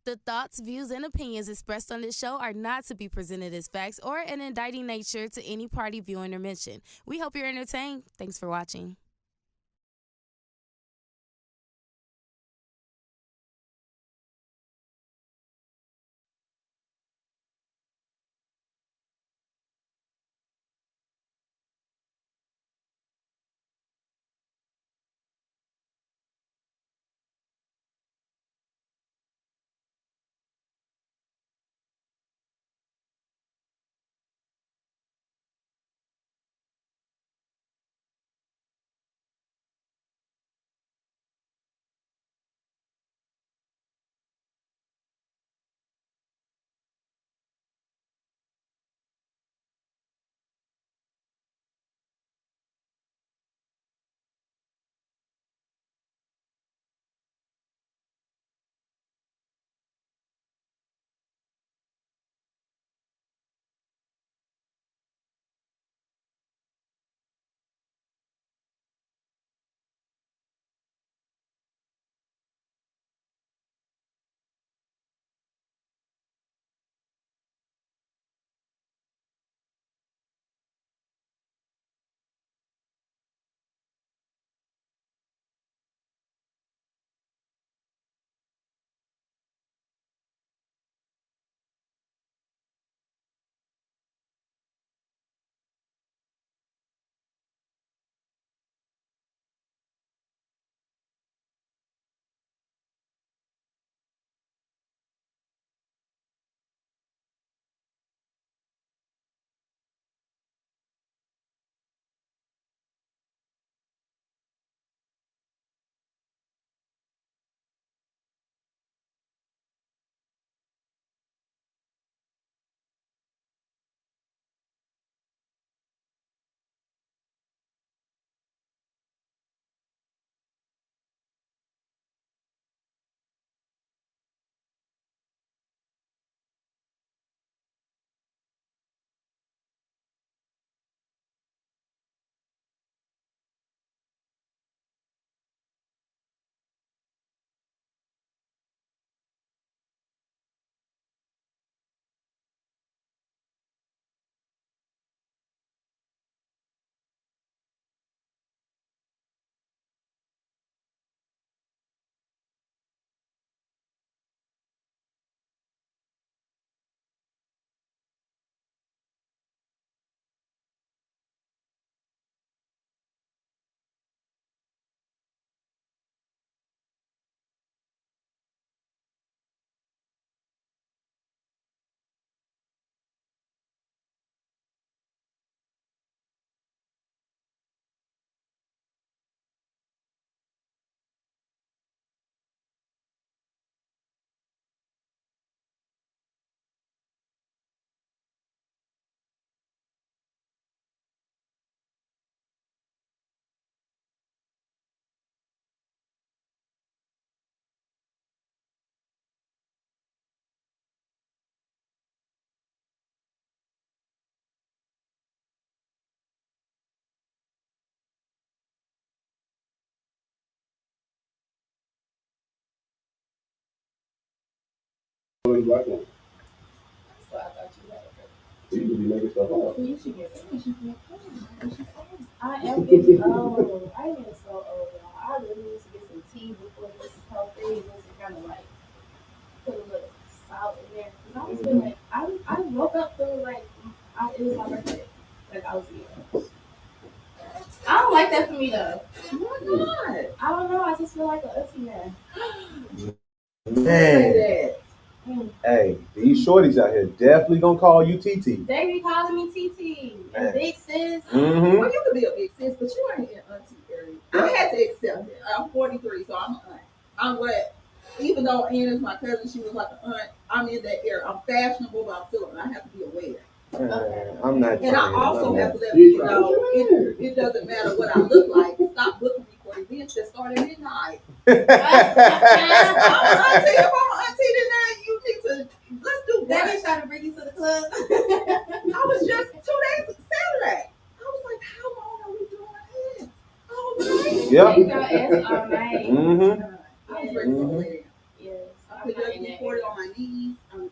The thoughts, views, and opinions expressed on this show are not to be presented as facts or an indicting nature to any party, viewing, or mention. We hope you're entertained. Thanks for watching. Black one. So I thought you had a you could be making stuff up. So you should get some. I am getting old. I am getting so old, y'all. I really need to get some tea before this whole thing just to kind of like put a little salt in there. Cause I was feeling like I woke up feeling like it was my birthday. Like I was young. I don't like that for me though. Why not? I don't know. I just feel like an auntie now. Man. Hey, these shorties out here definitely gonna call you TT. They be calling me TT and big sis. Mm-hmm. Well, you could be a big sis, but you ain't in auntie area. I had to accept it. I'm 43, so I'm an aunt. I'm what, even though Ann is my cousin, she was like an aunt. I'm in that era. I'm fashionable, but I'm still, and I have to be aware. I'm not. And I also have to let people know it doesn't matter what I look like. Stop booking me for events that start at midnight. I'm an auntie. If I'm an auntie tonight, you need to let's do that. They trying to bring you to the club. I was just 2 days Saturday. I was like, how long are we doing this? All night. Yep. They go all night. Mm-hmm. I was ready for it. Yes. could just be 40 on my knees. I'm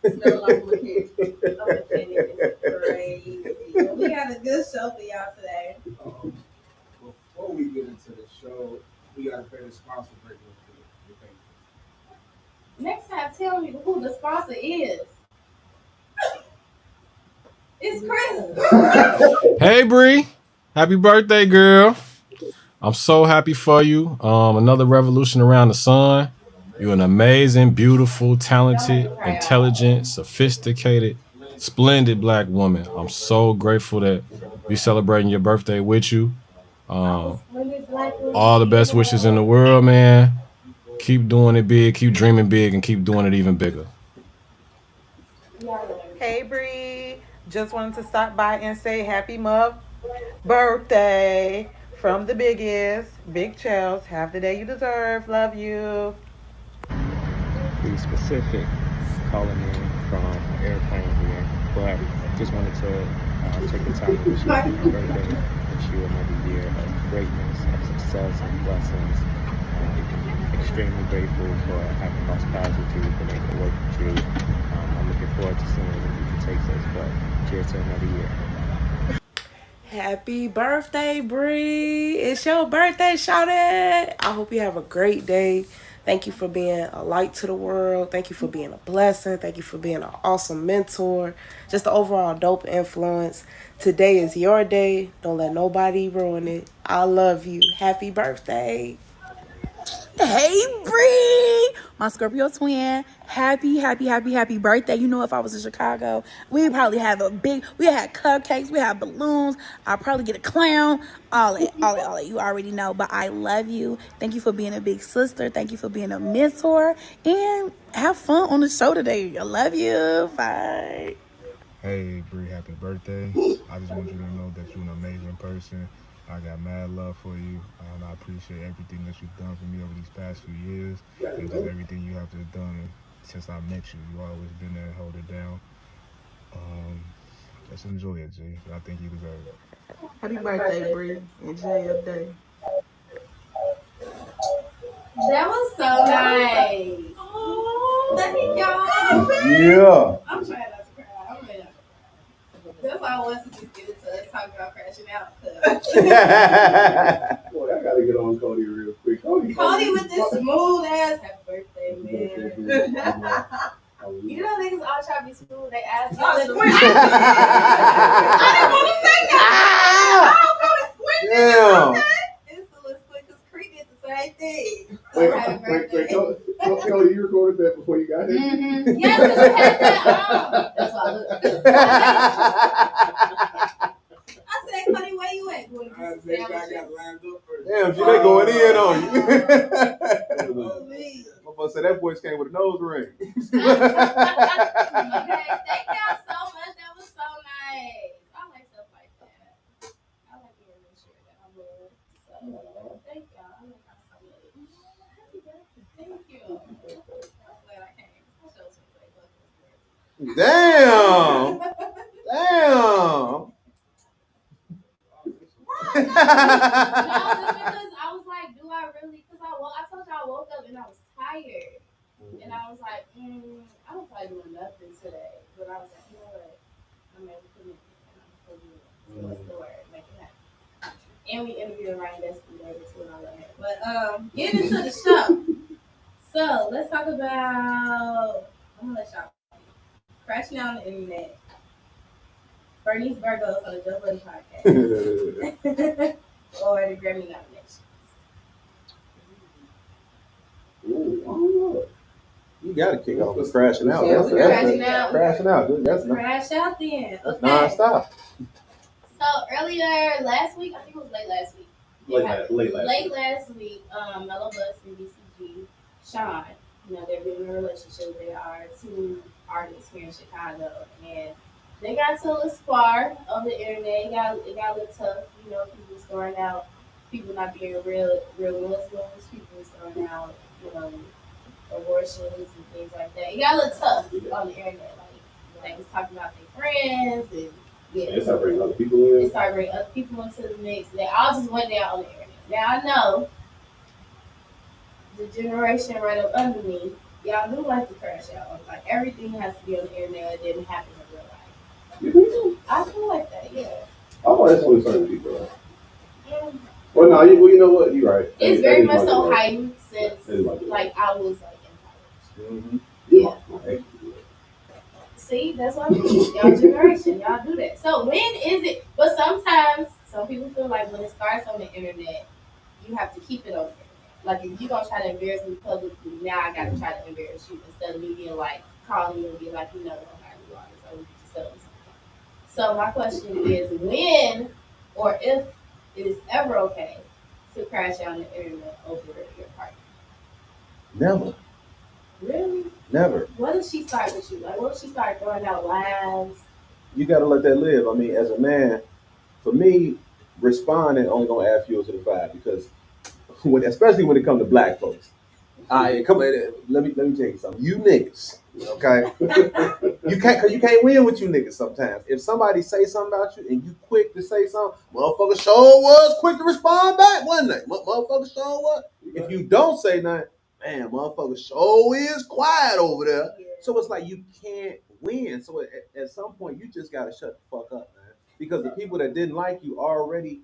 smelling like a mechanic. A mechanic is crazy. Well, we got a good show for y'all today. Before we get into the show, we got to pay the sponsor break real quick. Next time, tell me who the sponsor is. It's Chris. Hey Bree, happy birthday, girl. I'm so happy for you. Another revolution around the sun. You're an amazing, beautiful, talented, intelligent, sophisticated, splendid black woman. I'm so grateful that we celebrating your birthday with you. All the best wishes in the world, man. Keep doing it big, keep dreaming big, and keep doing it even bigger. Hey Bree, just wanted to stop by and say happy birthday from the biggest, Big Chels. Have the day you deserve. Love you. Be specific, calling in from an airplane here, but just wanted to take the time to wish you a happy birthday. Wish you another year of greatness, of success, and blessings. Extremely grateful for having crossed paths with you, been able to work with you. I'm looking forward to seeing where the future takes us, but cheers to another year. Happy birthday, Bree. It's your birthday, shawty. I hope you have a great day. Thank you for being a light to the world. Thank you for being a blessing. Thank you for being an awesome mentor. Just an overall dope influence. Today is your day. Don't let nobody ruin it. I love you. Happy birthday. Hey Bree, my Scorpio twin. Happy birthday. You know, if I was in Chicago, we'd probably have we had cupcakes, we had balloons, I'd probably get a clown, all it. You already know, but I love you. Thank you for being a big sister. Thank you for being a mentor, and have fun on the show today. I love you. Bye. Hey Bree, happy birthday. I just want you to know that you're an amazing person. I got mad love for you, and I appreciate everything that you've done for me over these past few years, and just everything you have done since I met you. You've always been there to hold it down. Just enjoy it, G. I think you deserve it. Happy birthday, Bree. Enjoy your day. That was so nice. Oh, thank y'all. Yeah. I'm trying not to cry. I'm ready. That's why I wanted to just get into us talking about crashing out. Boy, I gotta get on Cody real quick. Cody with this smooth ass. Happy birthday, man. You know niggas all try to be smooth. They ask you. I didn't want to say that. I don't want to squint. Damn. It's a little squint because Creek did the same thing. Wait, Cody, you recorded that before you got here? Mm-hmm. Yes, because you had that on. That's why I said, Cody, where you at? I got lined up first. Damn, G, they going in on you. My said that voice came with a nose ring. Okay, thank y'all so much. That was so nice. I like stuff like that. I like being reassured that I'm loved. So thank y'all. I like y'all so much. Thank you. I'm glad I came. I showed some great love. Damn. No, just because I was like, do I really? Because I told y'all I woke up and I was tired. And I was like, I don't probably doing nothing today. But I was like, you know what? I'm able to commit and I'm going to do it. So what's the word? Make it happen. And we interviewed Ryan Destiny Davis and all that. But getting into the show. So let's talk about, I'm going to let y'all crashing out on the internet. Bernice Burgos on the Joe Budden podcast. Or the Grammy Nominations. Ooh, you gotta kick off with crashing out. Yeah, Crashing out. That's crash out then. That's Okay. non-stop. So earlier last week, I think it was late last week. Late last week, Mellow Bus and BCG, Sohn, they're in a relationship. They are two artists here in Chicago, and they got to a little spar on the internet. It got a little tough, people throwing out, people not being real Muslims, people throwing out, abortions and things like that. It got a little tough on the internet. Like they was talking about their friends and They start bringing other people in. They started bringing other people into the mix. They all just went down on the internet. Now I know the generation right up under me y'all do like to crash out. Like everything has to be on the internet. It didn't happen in real life. You think so? I feel like that. Yeah. Oh, that's only certain people. Right? Mm. Well, no, you know what? You're right. It's very much so heightened since like I was like in college. Mm-hmm. Yeah. See, that's what I mean. Y'all generation, y'all do that. So when is it? But sometimes some people feel like when it starts on the internet, you have to keep it on the internet. Like if you gonna try to embarrass me publicly, now I gotta try to embarrass you instead of me being like calling you and be like, you know, how you are, so we can just settle something. So my question is, when or if it is ever okay to crash out on the internet over your partner? Never. Really? Never. What if she start with you? Like, what if she start throwing out lies? You gotta let that live. I mean, as a man, for me, responding only gonna add fuel to the fire because, especially when it comes to black folks. Come on, let me tell you something. You niggas, okay? you can't win with you niggas sometimes. If somebody say something about you and you quick to say something, motherfucker sure was quick to respond back, wasn't they? Motherfucker sure was. If you don't say nothing, man, motherfucker sure is quiet over there. So it's like you can't win. So at some point you just gotta shut the fuck up, man. Because the people that didn't like you already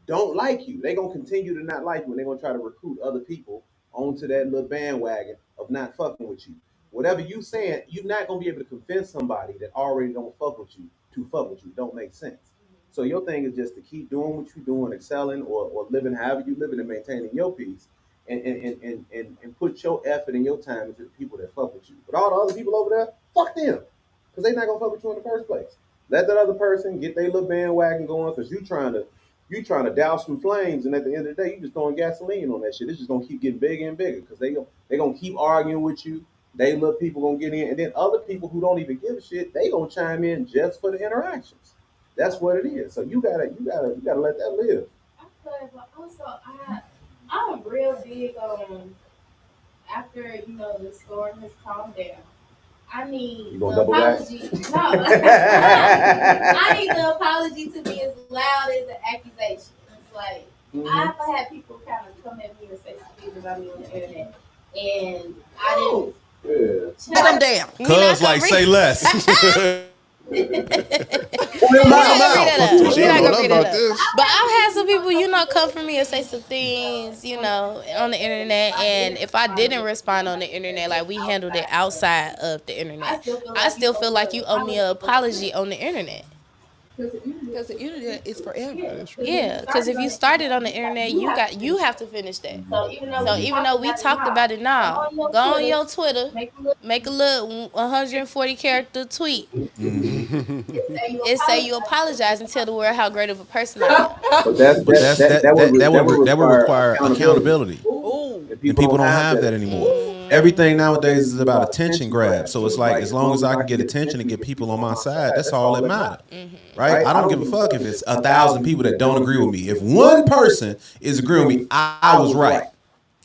don't like you. They gonna continue to not like you and they're gonna try to recruit other people onto that little bandwagon of not fucking with you. Whatever you saying, you're not gonna be able to convince somebody that already don't fuck with you to fuck with you. Don't make sense. So your thing is just to keep doing what you're doing, excelling or living however you living and maintaining your peace and put your effort and your time into the people that fuck with you. But all the other people over there, fuck them. Because they not gonna fuck with you in the first place. Let that other person get their little bandwagon going because you trying to douse some flames, and at the end of the day, you just throwing gasoline on that shit. It's just gonna keep getting bigger and bigger because they gonna keep arguing with you. They little people gonna get in, and then other people who don't even give a shit, they gonna chime in just for the interactions. That's what it is. So you gotta let that live. I could, but also I'm real big on after the storm has calmed down. I need You the gonna double back? apology. No, I need the apology to be as loud as the accusation. It's like I've had people kind of come at me and say some things about me on the internet, and I didn't. Shut them down. Cuz like say less. We're not gonna bring it up. But I've had some people, come for me and say some things, on the internet. And if I didn't respond on the internet, like we handled it outside of the internet, I still feel like you owe me an apology on the internet. Because the internet is forever. Yeah, because if you started on the internet, you have to finish that. So even though we talked about it now, go on your Twitter, make a little 140 character tweet. It say you apologize and tell the world how great of a person I am. But that would require accountability. And people don't have that anymore. Everything nowadays is about attention grab. So it's like as long as I can get attention and get people on my side, that's all that matters. Right? I don't give a fuck if it's 1,000 people that don't agree with me. If one person is agreeing with me, I was right.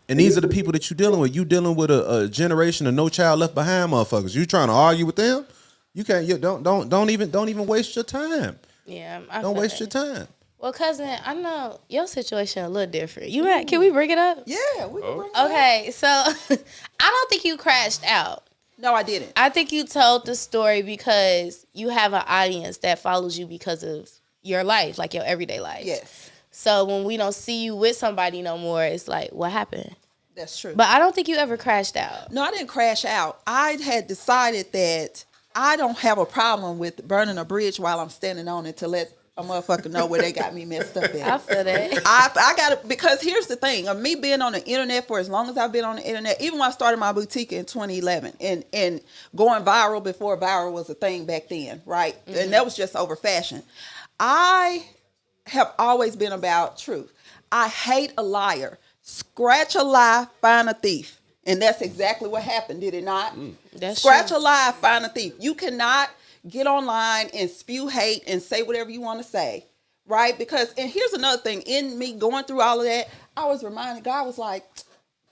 And these are the people that you're dealing with. You dealing with a generation of no child left behind motherfuckers. You trying to argue with them? You can't. Don't even waste your time. Yeah, don't waste your time. Well, cousin, I know your situation a little different. Can we bring it up? Yeah, we can bring it up. Okay, so I don't think you crashed out. No, I didn't. I think you told the story because you have an audience that follows you because of your life, like your everyday life. Yes. So when we don't see you with somebody no more, it's like, what happened? That's true. But I don't think you ever crashed out. No, I didn't crash out. I had decided that I don't have a problem with burning a bridge while I'm standing on it to let a motherfucker know where they got me messed up at. I feel that. I got it because here's the thing of me being on the internet for as long as I've been on the internet, even when I started my boutique in 2011 and going viral before viral was a thing back then, right? Mm-hmm. And that was just over fashion. I have always been about truth. I hate a liar. Scratch a lie, find a thief. And that's exactly what happened, did it not? Scratch a lie, find a thief. You cannot get online and spew hate and say whatever you want to say, right? And here's another thing. In me going through all of that, I was reminded, God was like,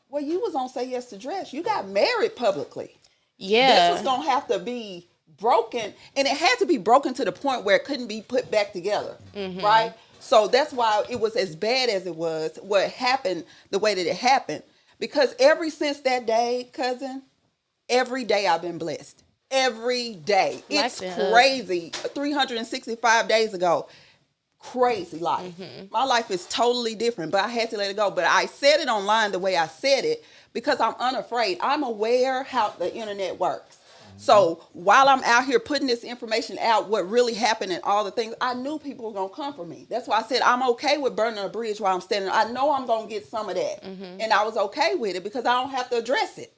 well, you was on Say Yes to Dress. You got married publicly. Yeah. This was going to have to be broken. And it had to be broken to the point where it couldn't be put back together, right? So that's why it was as bad as it was, what happened the way that it happened. Because ever since that day, cousin, every day I've been blessed. Every day. It's Life been crazy. 365 days ago. Crazy life. My life is totally different, but I had to let it go. But I said it online the way I said it because I'm unafraid. I'm aware how the internet works. So while I'm out here putting this information out, what really happened and all the things, I knew people were going to come for me. That's why I said I'm okay with burning a bridge while I'm standing. I know I'm going to get some of that. And I was okay with it because I don't have to address it.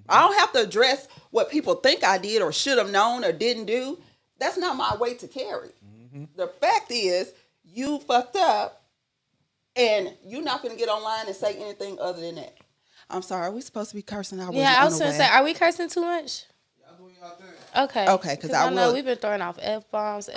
I don't have to address what people think I did or should have known or didn't do. That's not my weight to carry. The fact is, you fucked up, and you're not going to get online and say anything other than that. I'm sorry, are we supposed to be cursing? I was going to say, are we cursing too much? Okay. Okay, because I know we've been throwing off F-bombs.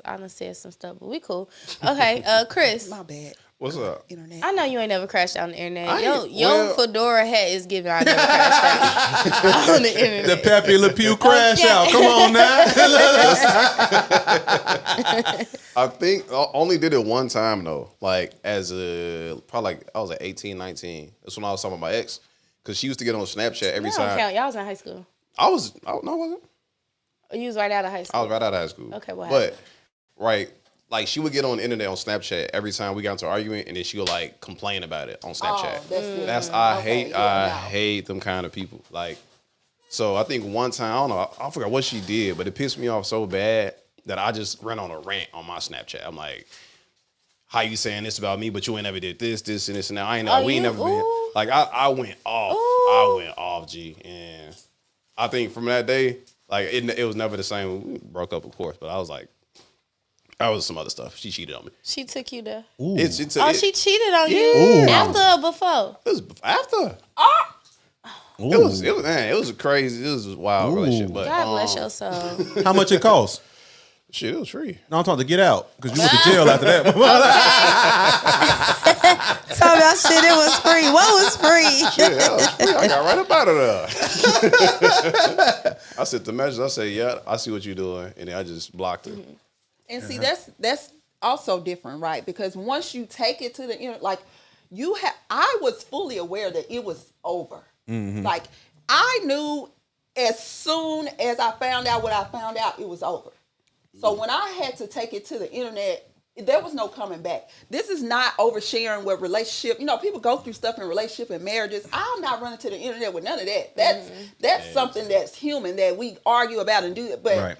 I done said some stuff, but we cool. Okay, Chris. My bad. What's up? Internet. I know you ain't never crashed out on the internet. Your fedora hat is giving I never crashed out on the internet. The Pepe Le Pew crash out. Come on now. I think I only did it one time though. Like probably like I was like 18, 19. That's when I was talking about my ex. Because she used to get on Snapchat every time. Count. Y'all was in high school. No, I wasn't. You was right out of high school. I was right out of high school. Okay, what happened? But right. Like, she would get on the internet on Snapchat every time we got into an argument, and then she would, like, complain about it on Snapchat. I hate them kind of people. Like, so I think one time, I don't know, I forgot what she did, but it pissed me off so bad that I just ran on a rant on my Snapchat. I'm like, how you saying this about me, but you ain't never did this, and this, and that. We ain't never been. Like, I went off. I went off, G. And I think from that day, like, it was never the same. We broke up, of course, but I was like, that was some other stuff. She cheated on me. She took you there. She cheated on you? After or before? It was after. It was a crazy, it was a wild relationship. But, God bless your soul. How much it cost? Shit, it was free. No, I'm talking to get out because you went to jail after that. Talk about shit, it was free. What was free? Shit, that was free. I got right up out of there. I sent the message. I said, yeah, I see what you're doing. And then I just blocked her. And see, that's also different, right? Because once you take it to the internet, like I was fully aware that it was over. Like I knew as soon as I found out what I found out, it was over. So when I had to take it to the internet, there was no coming back. This is not oversharing with relationship. You know, people go through stuff in relationship and marriages. I'm not running to the internet with none of that. That's something that's human that we argue about and do it. But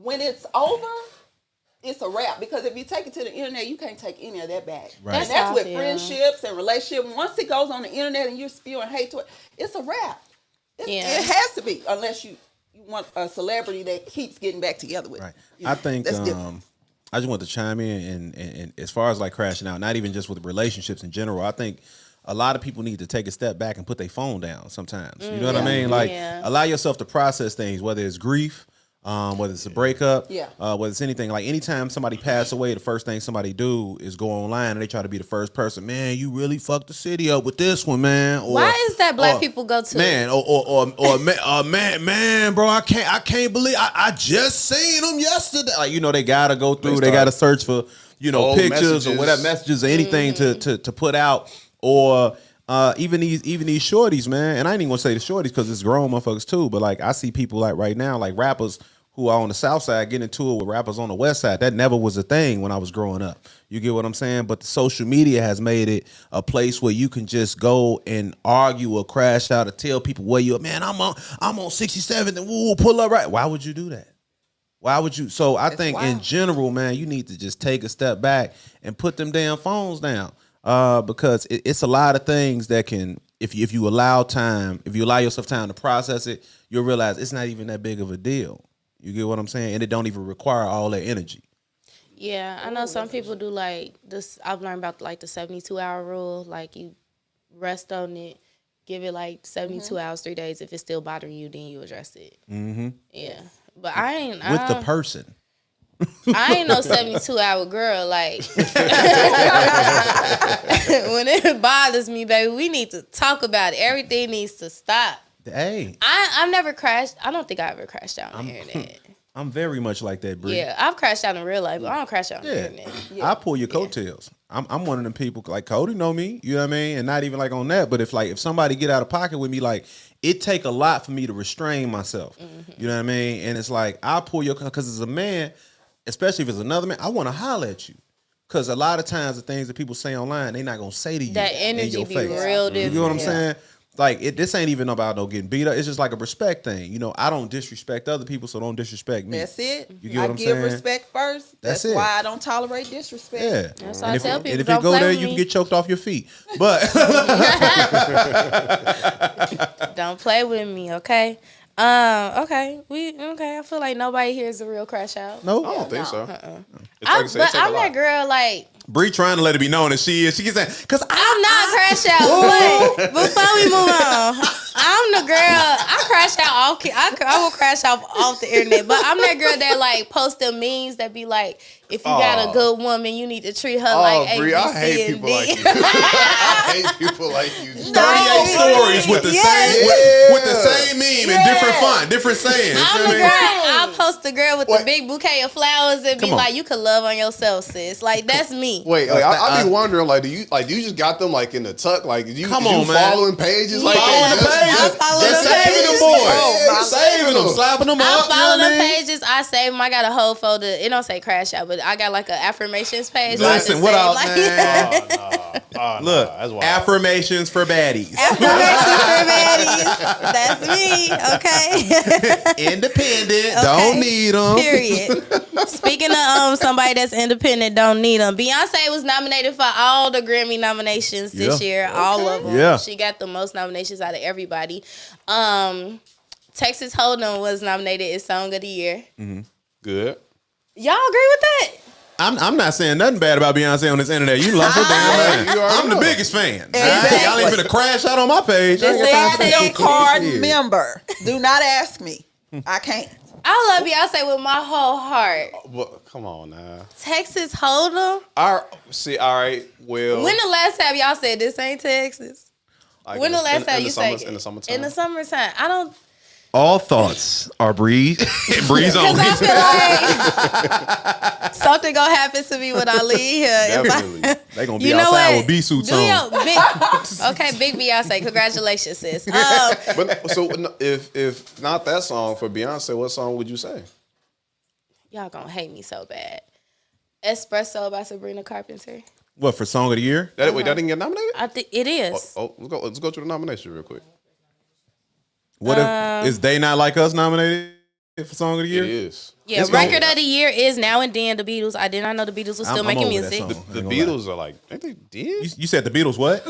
when it's over, it's a wrap, because if you take it to the internet, you can't take any of that back. Right. And that's with friendships and relationships. Once it goes on the internet and you're spewing hate to it, it's a wrap. It has to be, unless you want a celebrity that keeps getting back together with. Right. You know, I think I just want to chime in and as far as like crashing out, not even just with relationships in general, I think a lot of people need to take a step back and put their phone down sometimes. You know what I mean? Like allow yourself to process things, whether it's grief, whether it's a breakup, whether it's anything. Like anytime somebody pass away, the first thing somebody do is go online and they try to be the first person. Man, you really fucked the city up with this one, man. Or, why is that black people go to? Man, man, bro, I can't believe I just seen them yesterday. Like, you know, they gotta go through, they gotta search for, you know, old pictures messages. Or whatever messages or anything to put out, or even these shorties, man. And I ain't even gonna say the shorties because it's grown motherfuckers too. But like I see people like right now, like rappers who are on the south side getting into it with rappers on the west side. That never was a thing when I was growing up. You get what I'm saying? But the social media has made it a place where you can just go and argue or crash out or tell people where you, man, I'm on 67th and woo, pull up right. Why would you do that? Why would you? So I think in general, man, you need to just take a step back and put them damn phones down. Because it's a lot of things that can, if you allow yourself time to process it, you'll realize it's not even that big of a deal. You get what I'm saying? And it don't even require all that energy. Yeah, I know some people do like this. I've learned about like the 72-hour rule. Like you rest on it, give it like 72 hours, 3 days. If it's still bothering you, then you address it. Yeah, but I ain't with the person. I ain't no 72-hour girl. Like when it bothers me, baby, we need to talk about it. Everything needs to stop. Hey, I've never crashed. I don't think I ever crashed out on the internet. I'm very much like that, Bree. Yeah, I've crashed out in real life, but I don't crash out on the internet. Yeah. I pull your coattails. I'm one of them people like Cody know me, you know what I mean? And not even like on that, but if somebody get out of pocket with me, like it take a lot for me to restrain myself. You know what I mean? And it's like, I'll pull your, because as a man, especially if it's another man, I want to holler at you. Because a lot of times the things that people say online, they're not going to say to you. That energy in your be face. real different. You know what I'm saying? Like, this ain't even about no getting beat up. It's just like a respect thing. You know, I don't disrespect other people, so don't disrespect me. That's it. You get what I'm give saying? respect first. That's That's it. why I don't tolerate disrespect. Yeah. That's why I tell people, and if don't it go play there, with you me. can get choked off your feet. But Don't play with me, okay? Okay. I feel like nobody here is a real crash out. no, I don't think so. It's I'm, like I said, it but take a I'm that lot. girl, like, Bree trying to let it be known that she is. She gets that because I'm not crash out. But before we move on, I'm the girl. I crash out off. I will crash off the internet. But I'm that girl that like post the memes that be like, if you got a good woman, you need to treat her like A, Bree, B, I C, hate and people D. like you. I hate people like you. 38 stories with the same with the same meme and different font, different sayings. I'm the girl. I'll post the girl with the big bouquet of flowers and be Come on. like, you can love on yourself, sis. Like, that's me. Wait, I be wondering, like, do you just got them like in the tuck? Like, you following pages like Following that? the pages. I'm following Just the saving them pages. boys. Saving them, slapping them I up. follow you know them what I mean? pages. I save them. I got a whole folder. It don't say crash out, but I got like an affirmations page. Listen, what else, man? Look, that's wild. affirmations for baddies. Affirmations for baddies. That's me, okay? Independent, don't need them. Period. Speaking of somebody that's independent, don't need them. Beyonce was nominated for all the Grammy nominations this year, all of them. Yeah. She got the most nominations out of everybody. Texas Hold'em was nominated as Song of the Year. Good. Y'all agree with that? I'm not saying nothing bad about Beyonce on this internet. You lost your damn mind. I'm the biggest fan. Exactly. Y'all ain't finna crash out on my page. I ain't got time for that Platinum shit. card Shit. member. Do not ask me. I can't. I love Beyonce with my whole heart. Well, come on now. Texas Hold'em? All right. Well, When the last time y'all said this ain't Texas? like When the last time you said in the summertime? In the summertime. I don't. All thoughts are Bree. Breeze on. Because I feel like something gonna happen to me when I leave here. Definitely. They gonna be You know outside what? with B suits Do on. your big Beyonce. Congratulations, sis. But so if not that song for Beyonce, what song would you say? Y'all gonna hate me so bad. Espresso by Sabrina Carpenter. What for song of the year? Wait, that didn't get nominated? I think it is. Let's go to the nomination real quick. What if is They Not Like Us nominated for song of the year? It is. Yeah, record of the year is Now and Then, the Beatles. I did not know the Beatles were still I'm making over that music. song. The I ain't gonna Beatles are like, ain't they did? You said the Beatles what?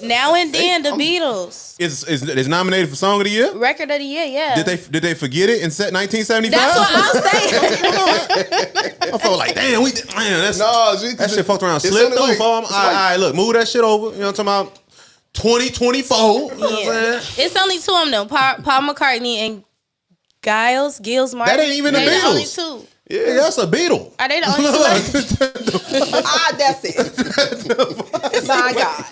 Now and Then, the Beatles. Is nominated for song of the year? Record of the year, yeah. Did they forget it in 1975? That's what I'm saying. I felt like, damn, that's that shit fucked around, it slipped sounded through. like- All right, look, move that shit over. You know what I'm talking about? 2024. You know what I'm saying? It's only two of them, though. Paul McCartney and Gilles Martin. That ain't even the They Beatles. only two. Yeah, that's a Beatle. Are they the only two? That's it. My God.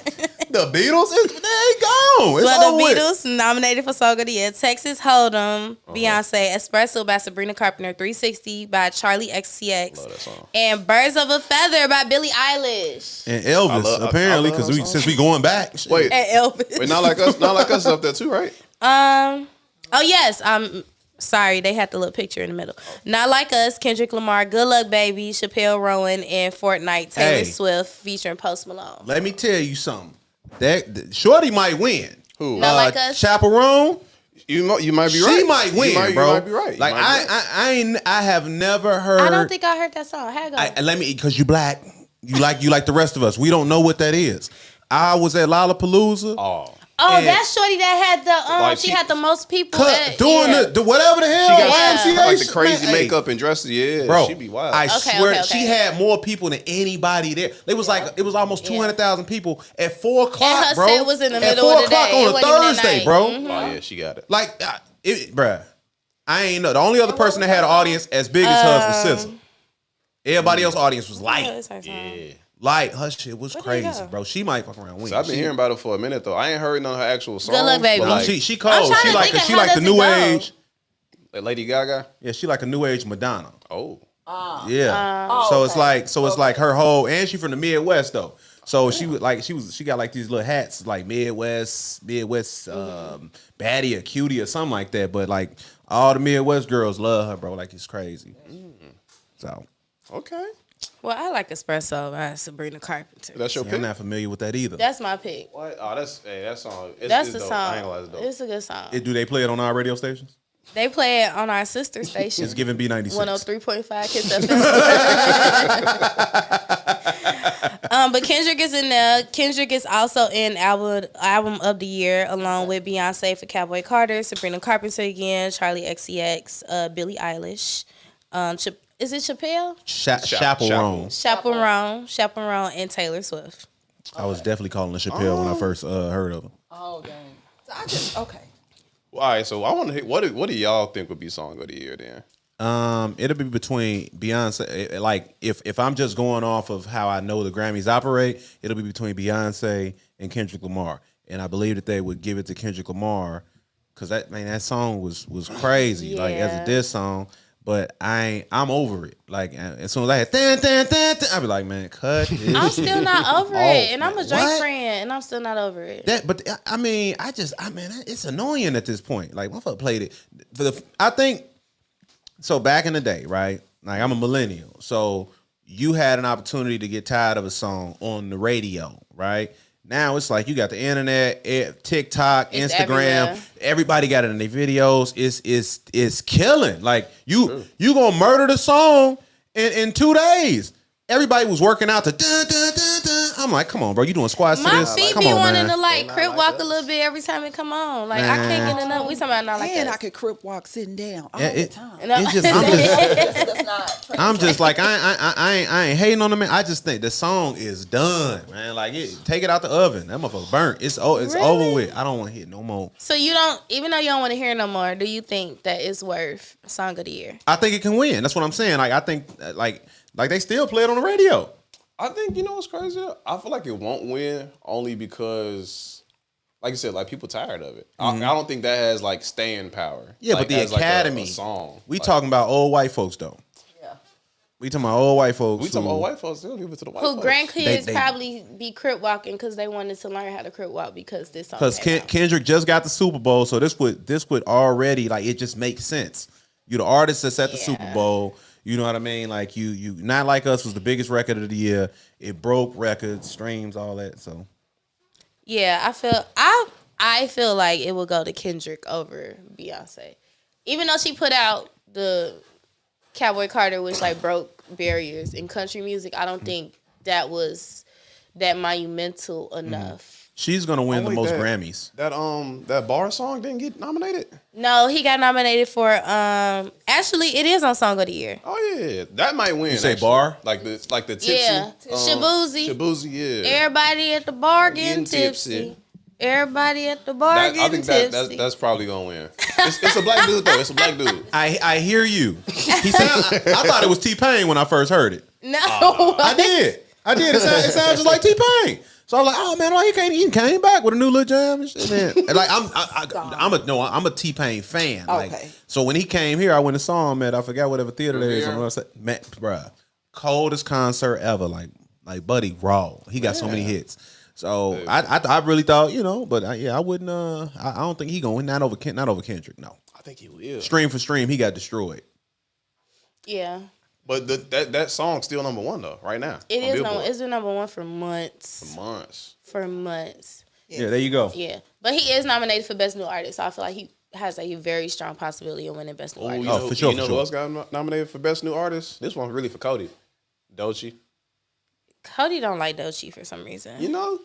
The Beatles? They gone. It's Well, over the with. Beatles nominated for Song of the Year. Texas Hold'em, Beyonce, Espresso by Sabrina Carpenter, 360 by Charlie XCX, Love that song. and Birds of a Feather by Billie Eilish. And Elvis, apparently, because since we going back. Wait, And Elvis. wait, not like us is up there too, right? Oh yes. Sorry, they had the little picture in the middle. Not Like Us, Kendrick Lamar, Good Luck Baby, Chappelle Rowan, and Fortnite, Taylor Hey. Swift featuring Post Malone. Let me tell you something. That Shorty might win. Who? Not Like Us? Chaperone. You might be right. She might win, bro. You might be right. Like I have never heard. I don't think I heard that song. How it go? Because you black. You like the rest of us. We don't know what that is. I was at Lollapalooza. Oh, and that's Shorty that had the Like she she- had the most people doing the whatever the hell. She got YMCA like the shit, crazy man. Hey, makeup and dresses. Yeah, bro. she be wild. I Okay, swear okay. she had more people than anybody there. It was almost 200,000 people at 4 o'clock, And her bro. set was in the at middle 4 of the day. o'clock It on a wasn't even at Thursday, night. bro. Mhm. Oh yeah, she got it. Like, bruh, I ain't know. The only other person that had an audience as big as hers was SZA. Everybody else's audience was light. Yeah. Light. Her shit was Where did it crazy, go? bro. She might fuck around win. So I've been hearing about it for a minute though. I ain't heard none of her actual songs. Luck, baby. but, No, like, she cold. trying She to like think of she how like the does it new go? age. like Lady Gaga. Yeah, she like a new age Madonna. Oh, Yeah. So it's like her whole, and she from the Midwest though. So she got like these little hats like Midwest, baddie or cutie or something like that. But like all the Midwest girls love her, bro. Like it's crazy. So Okay. Well, I like Espresso by Sabrina Carpenter. That's your see, pick? I'm not familiar with that either. That's my pick. What? Oh, that song. That's it's the dope. song. I ain't gonna lie, it's dope. It's a good song. Do they play it on our radio stations? They play it on our sister station. It's giving B96. 103.5 Kiss FM. But Kendrick is in there. Kendrick is also in album of the year along with Beyonce for Cowboy Carter, Sabrina Carpenter again, Charlie XCX, Billie Eilish. Is it Chappelle? Chaperone. Chaperone, and Taylor Swift. I was definitely calling her Chappelle when I first heard of her. Oh, dang. So I just, okay. Well, all right, so I want to hear what do y'all think would be song of the year then? It'll be between Beyonce. Like if I'm just going off of how I know the Grammys operate, it'll be between Beyonce and Kendrick Lamar. And I believe that they would give it to Kendrick Lamar because that song was crazy. Like as a diss song. But I'm over it. Like as soon as I had I'd be like, man, cut this. I'm still not over it, and I'm a Drake What? friend, and I'm still not over it. But I mean, it's annoying at this point. Like, motherfucker played it. I think so. Back in the day, right? Like, I'm a millennial, so you had an opportunity to get tired of a song on the radio, right? Now it's like you got the internet, TikTok, It's Instagram. everywhere. Everybody got it in their videos. It's killing. Like you gonna murder the song in 2 days. Everybody was working out to dun dun dun dun. I'm like, come on, bro, you doing squats to My this? feet Come be on, wanting man. to like crip walk a little bit every time it come on. Like I can't get enough. We talking about not like And that. I could crip walk sitting down all Yeah, the time. I'm just like I ain't hating on the man. I just think the song is done, man. Like take it out the oven. That motherfucker burnt. It's over with. I don't want to hit no more. So you don't, even though you don't want to hear it no more, do you think that it's worth song of the year? I think it can win. That's what I'm saying. Like I think like they still play it on the radio. I think, you know what's crazy? I feel like it won't win only because, like you said, like people tired of it. I don't think that has like staying power. Yeah, like, but the as, like, Academy a song. We Like, talking about old white folks though. Yeah. We talking about old white folks. We talking about white folks. They'll give it to the white Who folks. grandkids They- probably be crip walking because they wanted to learn how to crip walk because this song. Because came out. Kendrick just got the Super Bowl, so this would already like it just makes sense. You the artist that's at the Super Bowl. You know what I mean? Like you Not Like Us was the biggest record of the year. It broke records, streams, all that. So Yeah, I feel like it will go to Kendrick over Beyonce, even though she put out the Cowboy Carter, which like broke barriers in country music. I don't think that was that monumental enough. she's gonna win the most that. Grammys. That bar song didn't get nominated. No, he got nominated for. Actually, it is on Song of the Year. Oh yeah, that might win. You say actually. bar? Like the tipsy. Yeah, Shabuzi. Shabuzi, yeah. Everybody at the bar getting Getting tipsy. tipsy. Everybody at the bar I getting think tipsy. that's probably gonna win. It's a black dude though. It's a black dude. I hear you. He sound. I thought it was T-Pain when I first heard it. No, I did. It sounds just like T-Pain. So I'm like, oh man, why he came back with a new little jam and shit, man. And like I'm a T-Pain fan. Like, Okay. so when he came here, I went and saw him at I forgot whatever theater there is. Revere? I said, man, bruh, coldest concert ever. Like Buddy raw. He got so many hits. So I really thought, but I wouldn't. I don't think he gonna win. Not over Kendrick. No. I think he will. Stream for stream, he got destroyed. yeah, But that song's still number one though, right now. it on is. Billboard. It's been number one for months. For months. For months. Yeah, there you go. Yeah, but he is nominated for Best New Artist, so I feel like he has a very strong possibility of winning Best New Oh, Artist. you know, for sure, You know for who sure. else got nominated for Best New Artist? This one's really for Cody. Doechii. Cody don't like Doechii for some reason. You know,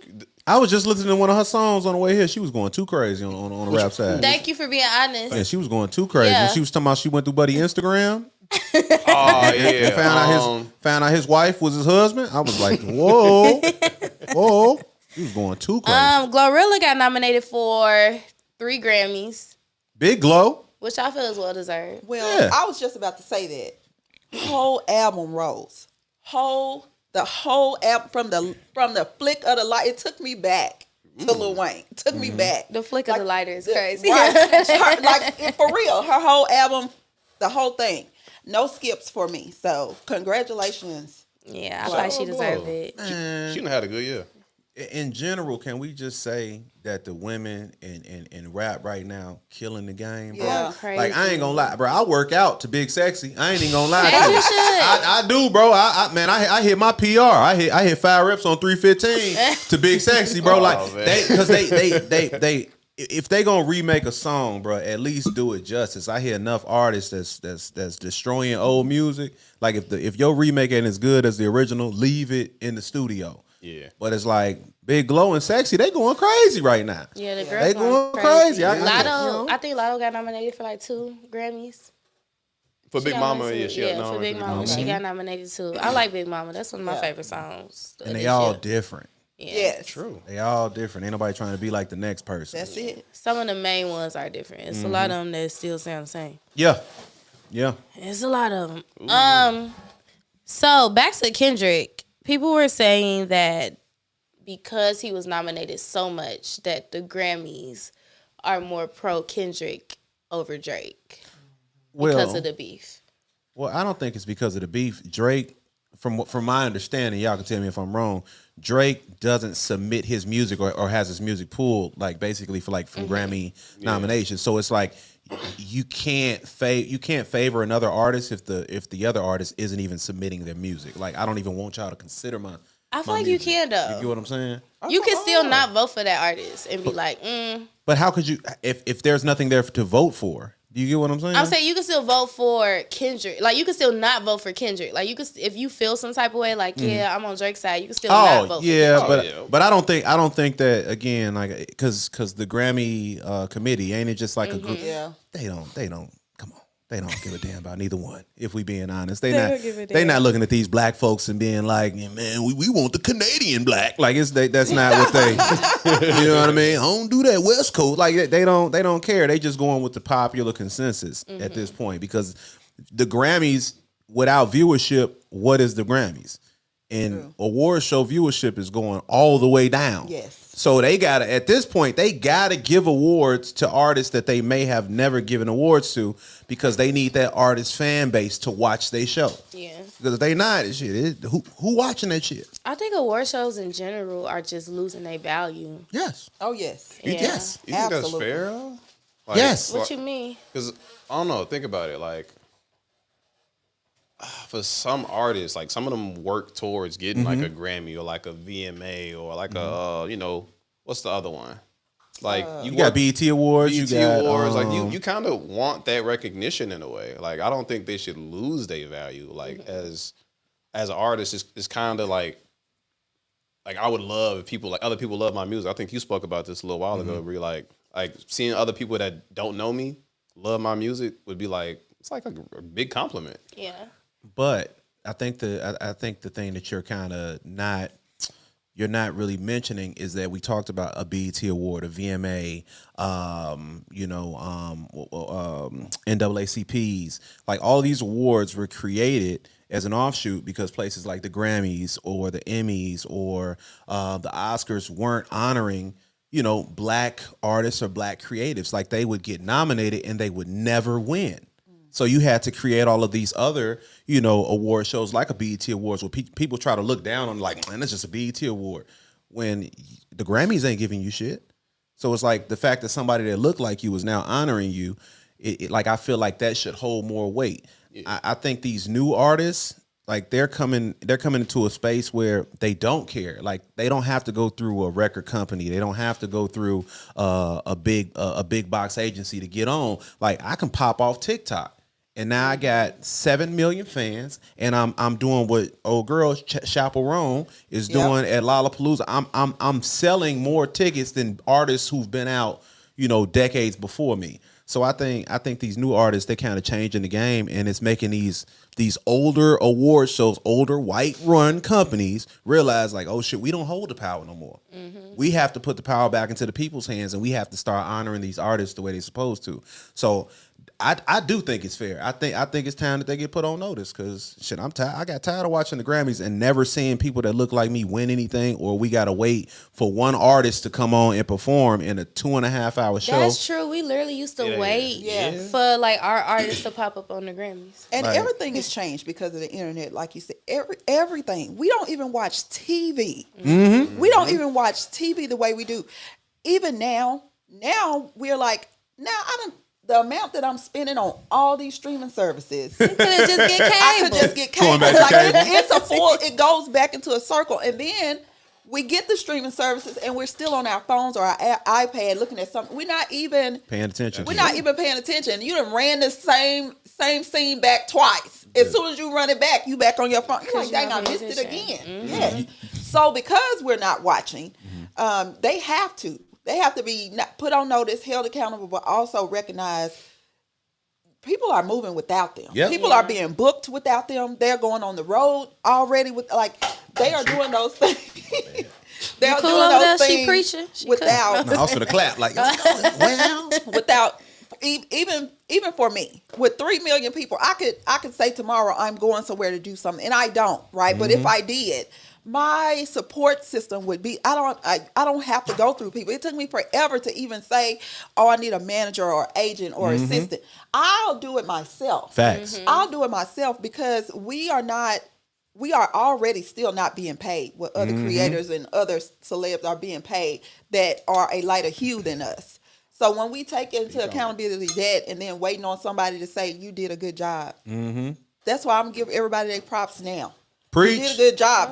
I was just listening to one of her songs on the way here. She was going too crazy on the rap side. Thank you for being honest. Yeah, she was going too crazy. Yeah. When she was talking about she went through Buddy Instagram oh yeah. and found out his wife was his husband. I was like, whoa. He was going too crazy. Glorilla got nominated for 3 Grammys, Big Glow. which I feel is well deserved. Well, Yeah. I was just about to say that. Whole album rose. The whole album from the flick of the light. It took me back to Lil Wayne. It took me back. The flick of the lighter is crazy. Right. For real. Her whole album, the whole thing. No skips for me. So congratulations, Yeah, I feel like she deserved it. She done had a good year. In general, can we just say that the women in rap right now killing the game, bro? Yeah. Like, I ain't gonna lie, bro. I work out to Big Sexy. I ain't even gonna lie to As you. you should. I do, bro. I hit my PR. I hit 5 reps on 315 to Big Sexy, bro. Like, because they if they gonna remake a song, bro, at least do it justice. I hear enough artists that's destroying old music. Like, if your remake ain't as good as the original, leave it in the studio. Yeah. But it's like Big Glow and Sexy, they going crazy right now. Yeah, the girls They going crazy. I think Lotto got nominated for like 2 Grammys. For Big Mama, yeah, for Big Mama, she got nominated too. I like Big Mama. That's one of my favorite songs. And they all different. Yeah. Yes. True. They all different. Ain't nobody trying to be like the next person. That's it. Some of the main ones are different. It's a lot of them that still sound the same. Yeah. Yeah. It's a lot of them. So back to Kendrick. People were saying that because he was nominated so much that the Grammys are more pro Kendrick over Drake because of the beef. Well, I don't think it's because of the beef. Drake, from my understanding, y'all can tell me if I'm wrong, Drake doesn't submit his music or has his music pulled like basically for like from Grammy nominations. So it's like you can't favor another artist if the other artist isn't even submitting their music. Like, I don't even want y'all to consider my I feel like music. You can though. You get what I'm saying? You can still not vote for that artist and be like, But how could you if there's nothing there to vote for? Do you get what I'm saying? I'm saying you can still vote for Kendrick. Like, you can still not vote for Kendrick. Like, you could, if you feel some type of way, like, yeah, I'm on Drake's side, you can still not vote for Kendrick. But I don't think that, again, like, because the Grammy committee, ain't it just like a group? Yeah. They don't. Come on, they don't give a damn about neither one. If we being honest, They don't give a they damn. not looking at these black folks and being like, yeah, man, we want the Canadian black. Like, that's not what they. You know what I mean? I don't do that West Coast. Like, they don't care. They just going with the popular consensus at this point, because the Grammys, without viewership, what is the Grammys? And award show viewership is going all the way down. Yes. So at this point, they gotta give awards to artists that they may have never given awards to, because they need that artist fan base to watch their show. Yeah. Because if they not, who watching that shit? I think award shows in general are just losing their value. Yes. Oh, yes. Yeah. Yes. You think that's Absolutely. fair? Like, Yes. What you mean? Because I don't know. Think about it. Like, for some artists, like, some of them work towards getting like a Grammy or like a VMA or like a what's the other one? Like, You got BET Awards. BET You got Awards. Like, you kind of want that recognition in a way. Like, I don't think they should lose their value. Like, as an artist, it's kind of like I would love if people, like, other people love my music. I think you spoke about this a little while ago, Bree. Like seeing other people that don't know me love my music would be like, it's like a big compliment. Yeah. But I think the thing that you're not really mentioning is that we talked about a BET award, a VMA, NAACPs. Like, all these awards were created as an offshoot because places like the Grammys or the Emmys or the Oscars weren't honoring, black artists or black creatives. Like, they would get nominated and they would never win. So you had to create all of these other, award shows like a BET Awards where people try to look down on, like, man, that's just a BET Award, when the Grammys ain't giving you shit. So it's like the fact that somebody that looked like you is now honoring you, like, I feel like that should hold more weight. Yeah. I think these new artists, like, they're coming into a space where they don't care. Like, they don't have to go through a record company. They don't have to go through a big box agency to get on. Like, I can pop off TikTok. And now I got 7 million fans, and I'm doing what old girl Chaperone is doing at Lollapalooza. I'm selling more tickets than artists who've been out, decades before me. So I think these new artists, they kind of changing the game, and it's making these older award shows, older white run companies realize, like, oh shit, we don't hold the power no more. We have to put the power back into the people's hands, and we have to start honoring these artists the way they're supposed to. So I do think it's fair. I think it's time that they get put on notice because shit, I'm tired. I got tired of watching the Grammys and never seeing people that look like me win anything, or we gotta wait for one artist to come on and perform in a 2.5 hour show. That's true. We literally used to wait for like our artists to pop up on the Grammys. And everything has changed because of the internet, like you said. Everything. We don't even watch TV. Mm-hmm. We don't even watch TV the way we do. Even now we're like, the amount that I'm spending on all these streaming services. You could just get cable. I could just get cable. It goes back into a circle. And then we get the streaming services and we're still on our phones or our iPad looking at something. We're not even paying attention. We're not even paying attention. You done ran the same scene back twice. As soon as you run it back, you back on your phone. You're like, dang, I missed it again. Mm-hmm. Yeah. So because we're not watching, they have to. They have to be put on notice, held accountable, but also recognize people are moving without them. Yep. People are being booked without them. They're going on the road already they are doing those things. They're cool doing over those there? things She preaching? She without. No, I was for the clap. Like, well, without even for me with 3 million people, I could say tomorrow I'm going somewhere to do something, and I don't, right? But if I did, my support system would be I don't have to go through people. It took me forever to even say, oh, I need a manager or agent or assistant. I'll do it myself. Facts. I'll do it myself because we are already still not being paid what other creators and other celebs are being paid that are a lighter hue than us. So when we take into accountability that and then waiting on somebody to say you did a good job, that's why I'm gonna give everybody their props now. Preach. You did a good job.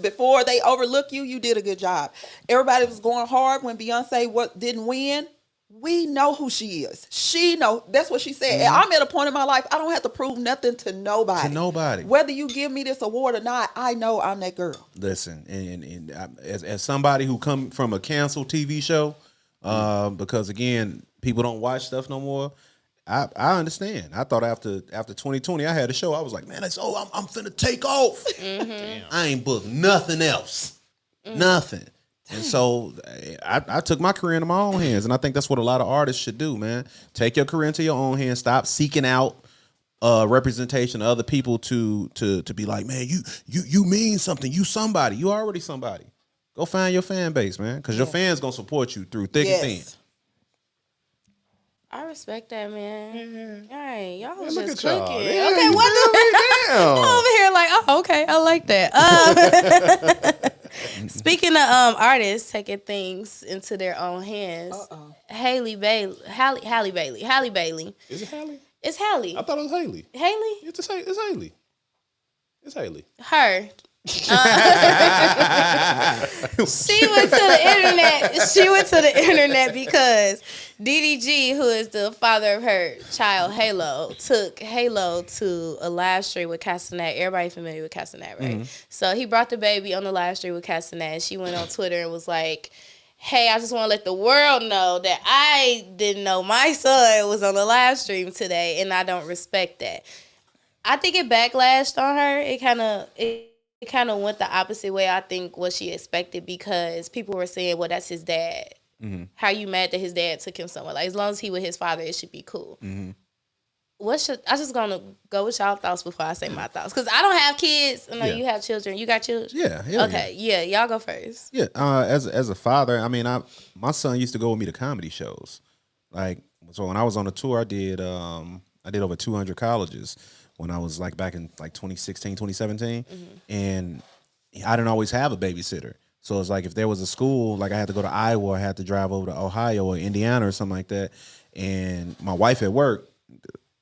Before they overlook you, you did a good job. Everybody was going hard when Beyonce didn't win. We know who she is. She know. That's what she said. And I'm at a point in my life, I don't have to prove nothing to nobody. Whether you give me this award or not, I know I'm that girl. Listen, and as somebody who come from a canceled TV show, because again, people don't watch stuff no more. I understand. I thought after 2020, I had a show. I was like, man, I'm finna take off. I ain't booked nothing else, nothing. And so I took my career into my own hands, and I think that's what a lot of artists should do, man. Take your career into your own hands. Stop seeking out representation of other people to be like, man, you mean something. You somebody. You already somebody. Go find your fan base, man, because your fans gonna support you through thick and thin. I respect that, man. All right, y'all was look just at y'all. cooking. Yeah, Okay, what the I'm over here like, oh, okay, I like that. Speaking of artists taking things into their own hands, Halle Bailey. Is it Halle? It's Halle. I thought it was Haley. Haley? It's Haley. It's Haley. Her. She went to the internet. She went to the internet because DDG, who is the father of her child, Halo, took Halo to a live stream with Castanet. Everybody familiar with Castanet, right? So he brought the baby on the live stream with Castanet. She went on Twitter and was like, hey, I just want to let the world know that I didn't know my son was on the live stream today, and I don't respect that. I think it backlashed on her. It kind of went the opposite way, I think, what she expected, because people were saying, well, that's his dad. How you mad that his dad took him somewhere? Like, as long as he with his father, it should be cool. I just gonna go with y'all thoughts before I say my thoughts, because I don't have kids. I know you have children. You got children? Yeah. Okay, yeah, y'all go first. Yeah, as a father, I mean, my son used to go with me to comedy shows. Like, so when I was on a tour, I did over 200 colleges when I was like back in like 2016, 2017. And I didn't always have a babysitter. So it's like if there was a school, like I had to go to Iowa, I had to drive over to Ohio or Indiana or something like that. And my wife at work,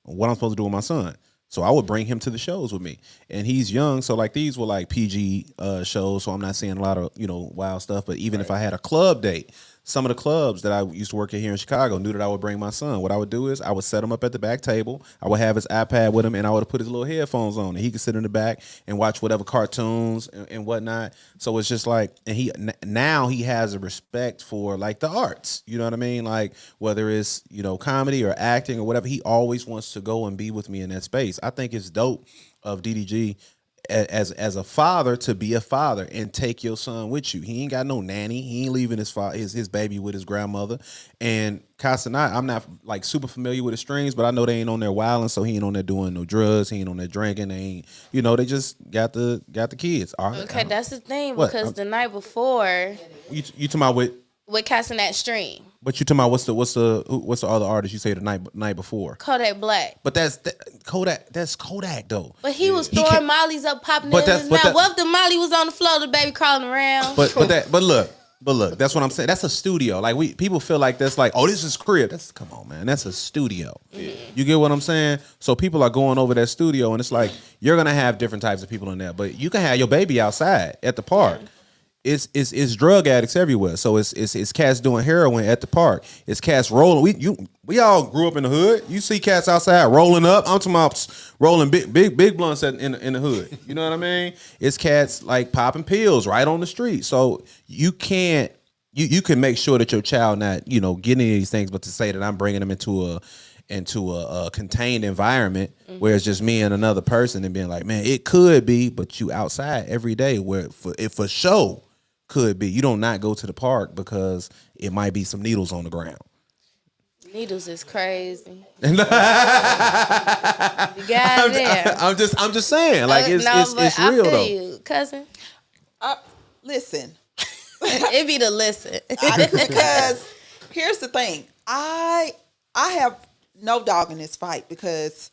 what I'm supposed to do with my son? So I would bring him to the shows with me. And he's young, so like these were like PG shows, so I'm not seeing a lot of, wild stuff. But even if I had a club date, some of the clubs that I used to work at here in Chicago knew that I would bring my son. What I would do is I would set him up at the back table. I would have his iPad with him, and I would put his little headphones on, and he could sit in the back and watch whatever cartoons and whatnot. So it's just like, and now he has a respect for like the arts. You know what I mean? Like whether it's comedy or acting or whatever, he always wants to go and be with me in that space. I think it's dope of DDG. as a father to be a father and take your son with you. He ain't got no nanny. He ain't leaving his baby with his grandmother. And Casanat, I'm not like super familiar with the strings, but I know they ain't on there wilding, so he ain't on there doing no drugs. He ain't on there drinking. They ain't, they just got the kids. Okay, that's the thing What? because the night before You talking about with Casanat Stream, But you talking about what's the other artist you say the night before? Kodak Black. But that's Kodak. That's Kodak though. But he was throwing mollies up, popping it in his mouth. What if the molly was on the floor, the baby crawling around? But look, that's what I'm saying. That's a studio. Like people feel like that's like, oh, this is crib. Come on, man. That's a studio. Yeah. You get what I'm saying? So people are going over that studio, and it's like you're gonna have different types of people in there. But you can have your baby outside at the park. Yeah. It's drug addicts everywhere. So it's cats doing heroin at the park. It's cats rolling. We all grew up in the hood. You see cats outside rolling up. I'm talking about rolling big blunts in the hood. You know what I mean? It's cats like popping pills right on the street. So you can't you can make sure that your child not getting any of these things, but to say that I'm bringing them into a contained environment where it's just me and another person and being like, man, it could be, but you outside every day where for sure. Could be. You don't not go to the park because it might be some needles on the ground. Needles is crazy. You got there. I'm just saying, like it's real though. You, cousin. Listen, it be the listen because here's the thing. I have no dog in this fight because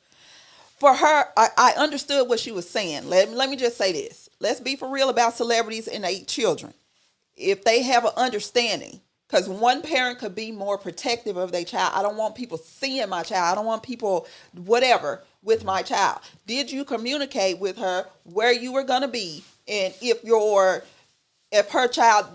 for her, I understood what she was saying. Let me just say this. Let's be for real about celebrities and their children. If they have an understanding, because one parent could be more protective of their child. I don't want people seeing my child. I don't want people whatever with my child. Did you communicate with her where you were going to be? And if her child,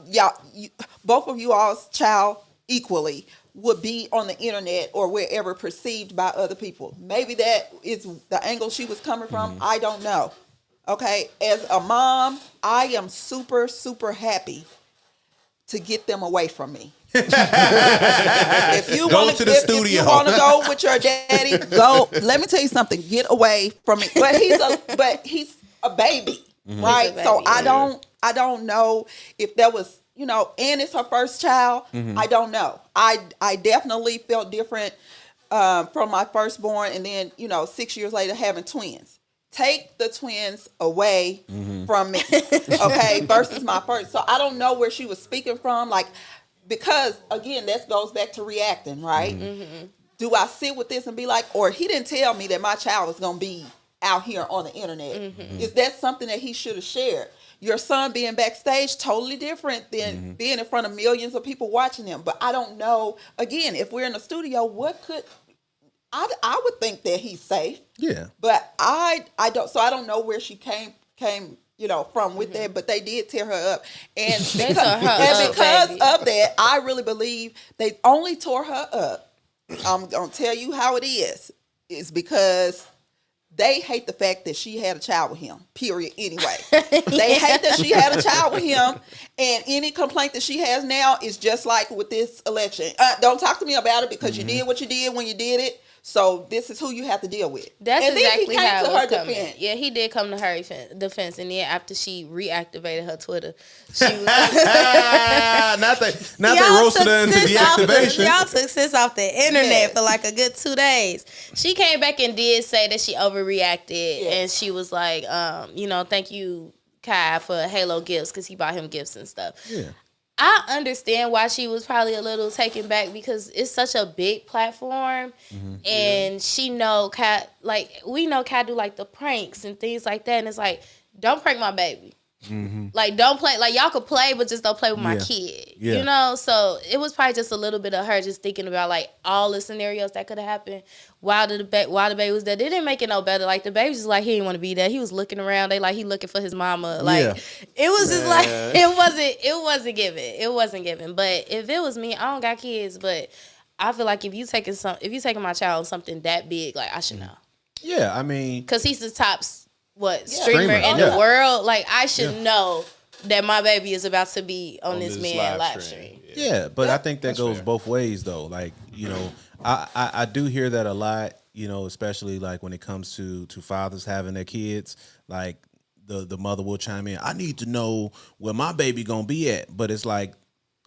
both of you all's child equally would be on the internet or wherever perceived by other people. Maybe that is the angle she was coming from. I don't know. Okay, as a mom, I am super, super happy to get them away from me. If you want to go with your daddy, go. Let me tell you something. Get away from me. But he's a baby, right? A baby, so I don't know if that was and it's her first child. I don't know. I definitely felt different from my firstborn, and then 6 years later having twins. Take the twins away from me, okay, versus my first. So I don't know where she was speaking from, because, again, that goes back to reacting, right? Do I sit with this and be like, or he didn't tell me that my child was going to be out here on the internet. Is that something that he should have shared? Your son being backstage, totally different than being in front of millions of people watching him. But I don't know, again, if we're in a studio, I would think that he's safe. Yeah. But I don't. So I don't know where she came from with that. But they did tear her up, and because of that, I really believe they only tore her up. I'm gonna tell you how it is. It's because they hate the fact that she had a child with him. Period. Anyway, they hate that she had a child with him, and any complaint that she has now is just like with this election. Don't talk to me about it because you did what you did when you did it. So this is who you have to deal with. That's and exactly then he came how to her defense. Yeah, he did come to her defense, and then after she reactivated her Twitter, she was not they roasted her into deactivation. Y'all took sis off the internet for like a good 2 days. She came back and did say that she overreacted, and she was like, thank you, Kai, for Halo gifts because he bought him gifts and stuff. Yeah. I understand why she was probably a little taken back because it's such a big platform, and she know Kat, we know Kat do like the pranks and things like that, and it's like, don't prank my baby. Like, don't play. Like, y'all could play, but just don't play with my kid. Yeah. So it was probably just a little bit of her just thinking about like all the scenarios that could have happened while the baby was there. They didn't make it no better. Like, the baby just like he didn't want to be there. He was looking around. He looking for his mama. Like, it was just like it wasn't given. It wasn't given. But if it was me, I don't got kids, but I feel like if you taking my child on something that big, like I should know. Yeah, I mean, because he's the top streamer in the world. Like, I should know that my baby is about to be on this man live stream. Yeah, but I think that goes both ways though. Like, I do hear that a lot, especially like when it comes to fathers having their kids. Like, the mother will chime in. I need to know where my baby gonna be at. But it's like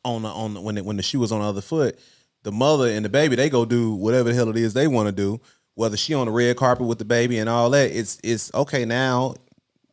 when the shoe was on the other foot, the mother and the baby, they go do whatever the hell it is they want to do. Whether she on the red carpet with the baby and all that, it's okay now.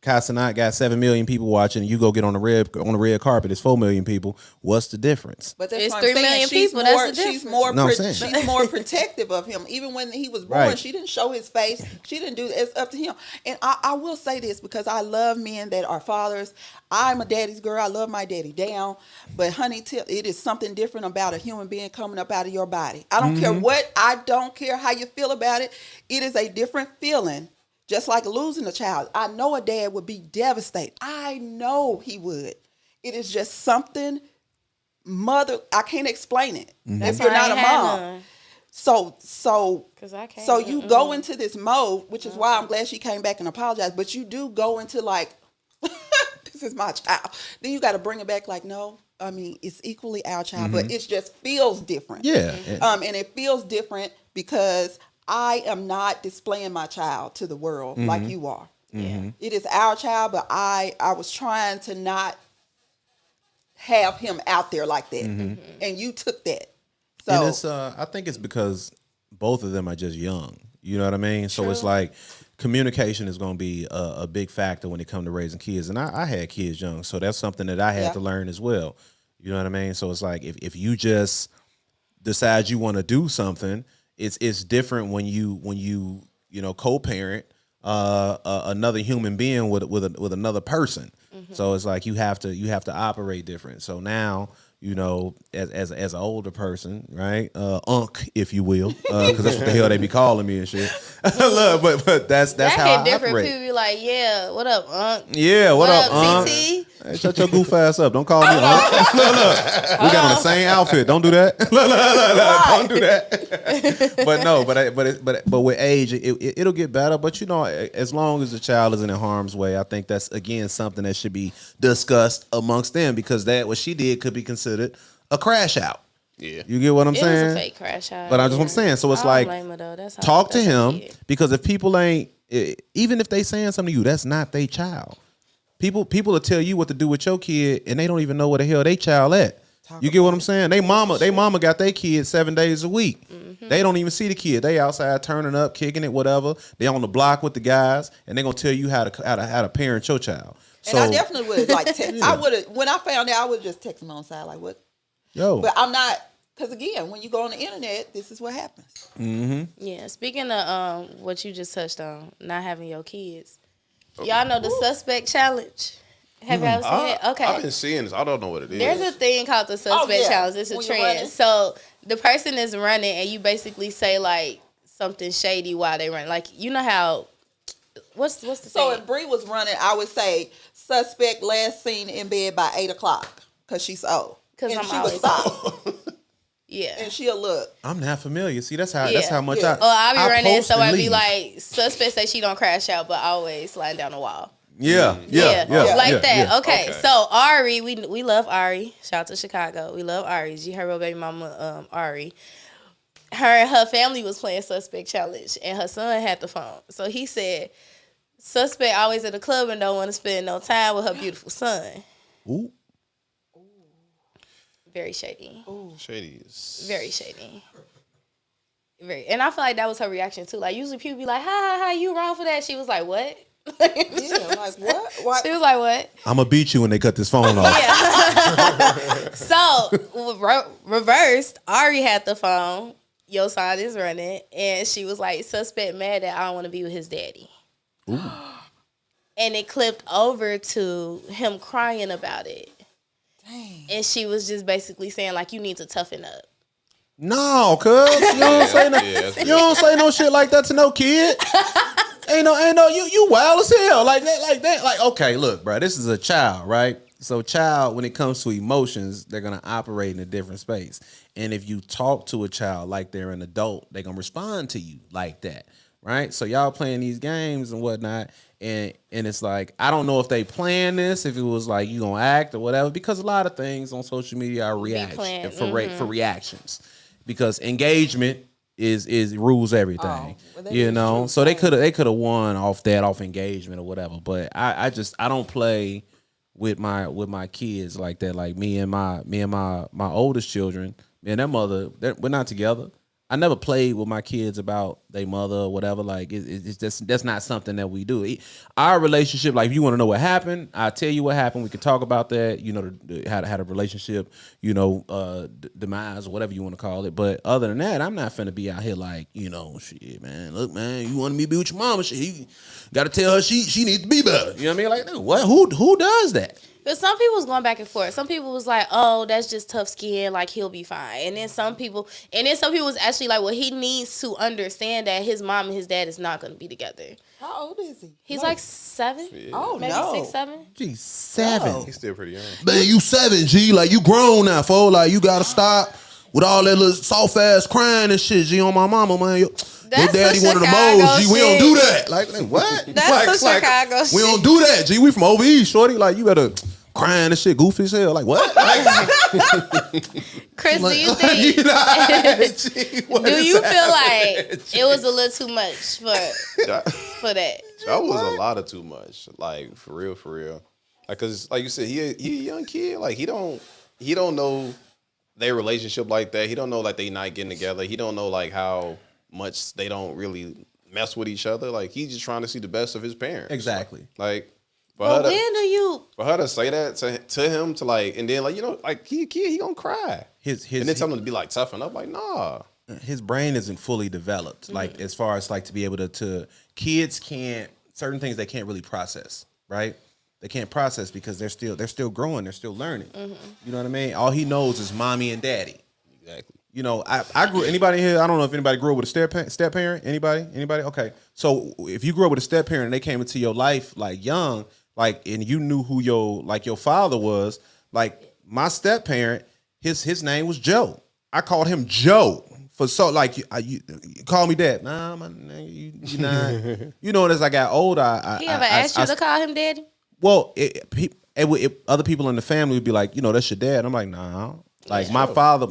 Cenant got 7 million people watching. You go get on the red carpet. It's 4 million people. What's the difference? But that's It's what 3 I'm saying. million She's people. More, That's the she's difference. more. No, I'm saying. She's more protective of him. Even when he was born, Right. she didn't show his face. She didn't do. It's up to him. And I will say this because I love men that are fathers. I'm a daddy's girl. I love my daddy down. But honey, it is something different about a human being coming up out of your body. I don't care what. I don't care how you feel about it. It is a different feeling. Just like losing a child. I know a dad would be devastated. I know he would. It is just something, I can't explain it. If you're not a mom. So you go into this mode, which is why I'm glad she came back and apologized. But you do go into like, this is my child. Then you got to bring it back like, no, I mean, it's equally our child, but it just feels different. Yeah. And it feels different because I am not displaying my child to the world like you are. Yeah. It is our child, but I was trying to not have him out there like that. And you took that. So And it's I think it's because both of them are just young. You know what I mean? So it's like communication is going to be a big factor when it comes to raising kids. And I had kids young, so that's something that I had to learn as well. You know what I mean? So it's like if you just decide you want to do something, it's different when you co-parent another human being with another person. So it's like you have to operate different. So now, as an older person, right? Unk, if you will, because that's what the hell they be calling me and shit. but that's how I different. operate. People be like, yeah, what up, Unk? Yeah, what up, Unk? TT? Hey, shut your goof ass up. Don't call me Unk. Look. We got on the same outfit. Don't do that. Look. Don't do that. But with age, it'll get better. But as long as the child isn't in harm's way, I think that's again something that should be discussed amongst them, because what she did could be considered a crash out. Yeah, you get what I'm saying? It was a fake crash out. But I'm just saying. So it's like, talk to him, because if people ain't, even if they saying something to you, that's not their child. People will tell you what to do with your kid, and they don't even know where the hell they child at. You get what I'm saying? They mama got their kid 7 days a week. They don't even see the kid. They outside turning up, kicking it, whatever. They on the block with the guys, and they gonna tell you how to parent your child. And I definitely would text. I would have, when I found out, I would just text him on the side like, what? Yo. But I'm not, because again, when you go on the internet, this is what happens. Yeah. Speaking of what you just touched on, not having your kids. Y'all know the suspect challenge? Have you ever seen it? Okay. I've been seeing this. I don't know what it is. There's a thing called the suspect challenge. It's a trend. So the person is running, and you basically say like something shady while they run. Like, you know how, what's the So thing? if Bree was running, I would say suspect last seen in bed by 8 o'clock because she's old. Because And I'm she always was soft. Yeah. And she'll look. I'm not familiar. See, that's how much I'll be running, post so and I'd be leave. like, suspect say she don't crash out, but always sliding down the wall. Yeah. Like that. Yeah. Okay. So Ari, we love Ari. Shout out to Chicago. We love Ari. She her real baby mama, Ari. Her and her family was playing suspect challenge, and her son had the phone. So he said, suspect always at the club and don't want to spend no time with her beautiful son. Ooh. Very shady. Ooh. Shady is Very shady. And I feel like that was her reaction too. Like, usually people be like, "Ha, you wrong for that." She was like, "What?" Yeah, like what? She was like, "What?" I'm gonna beat you when they cut this phone off. Yeah. So reversed, Ari had the phone. Your son is running, and she was like, "Suspect mad that I don't want to be with his daddy." Ooh. And it clipped over to him crying about it. Dang. And she was just basically saying like, "You need to toughen up." No, cuz you don't say no. You don't say no shit like that to no kid. Ain't no. You wild as hell like that. Like, okay, look, bro, this is a child, right? So, child, when it comes to emotions, they're gonna operate in a different space. And if you talk to a child like they're an adult, they're gonna respond to you like that, right? So y'all playing these games and whatnot, and it's like, I don't know if they plan this, if it was like you gonna act or whatever, because a lot of things on social media are reactions for reactions. Because engagement is rules everything. You know, so they could have won off engagement or whatever. But I don't play with my kids like that. Like me and my oldest children, me and their mother, we're not together. I never played with my kids about their mother or whatever. Like it's just that's not something that we do. Our relationship, like if you want to know what happened, I'll tell you what happened. We can talk about that. You know, how a relationship, you know, demise or whatever you want to call it. But other than that, I'm not finna be out here like, you know, shit, man. Look, man, you wanted me to be with your mama? Shit, you got to tell her she needs to be better. You know what I mean? Like, no, what? Who does that? But some people was going back and forth. Some people was like, "Oh, that's just tough skin. Like he'll be fine." And then some people was actually like, "Well, he needs to understand that his mom and his dad is not going to be together." How old is he? He's like 7. Yeah. Oh, maybe no. 6, 7. Geez, 7. No. He's still pretty young. Man, you 7, G. Like you grown now, fo. Like you gotta stop with all that little soft ass crying and shit, G. On my mama, man. Your daddy one of the moles, G. We don't do that. Like what? That's some Chicago shit. We don't do that, G. We from over east, shorty. Like you better crying and shit, goofy as hell. Like what? Chris, do you think? Do you feel like it was a little too much for that? That was a lot of too much. Like for real. Like, cause like you said, he a young kid. Like he don't know their relationship like that. He don't know like they not getting together. He don't know like how much they don't really mess with each other. Like he's just trying to see the best of his parents. Exactly. Like For her to say that to him, to like, and then like, you know, like he a kid, he gonna cry. And then tell him to be like toughen up. Like, nah. His brain isn't fully developed. Like as far as like to be able to kids can't, certain things they can't really process, right? They can't process because they're still growing, they're still learning. You know what I mean? All he knows is mommy and daddy. Exactly. You know, I grew, anybody here, I don't know if anybody grew up with a step parent. Anybody? Okay. So if you grew up with a step parent and they came into your life like young, like, and you knew who your father was, like my step parent, his name was Joe. I called him Joe for so like you call me dad. Nah, my name, you not. You know, as I got older, he ever asked you to call him daddy? Well, other people in the family would be like, you know, that's your dad. I'm like, nah. Like my father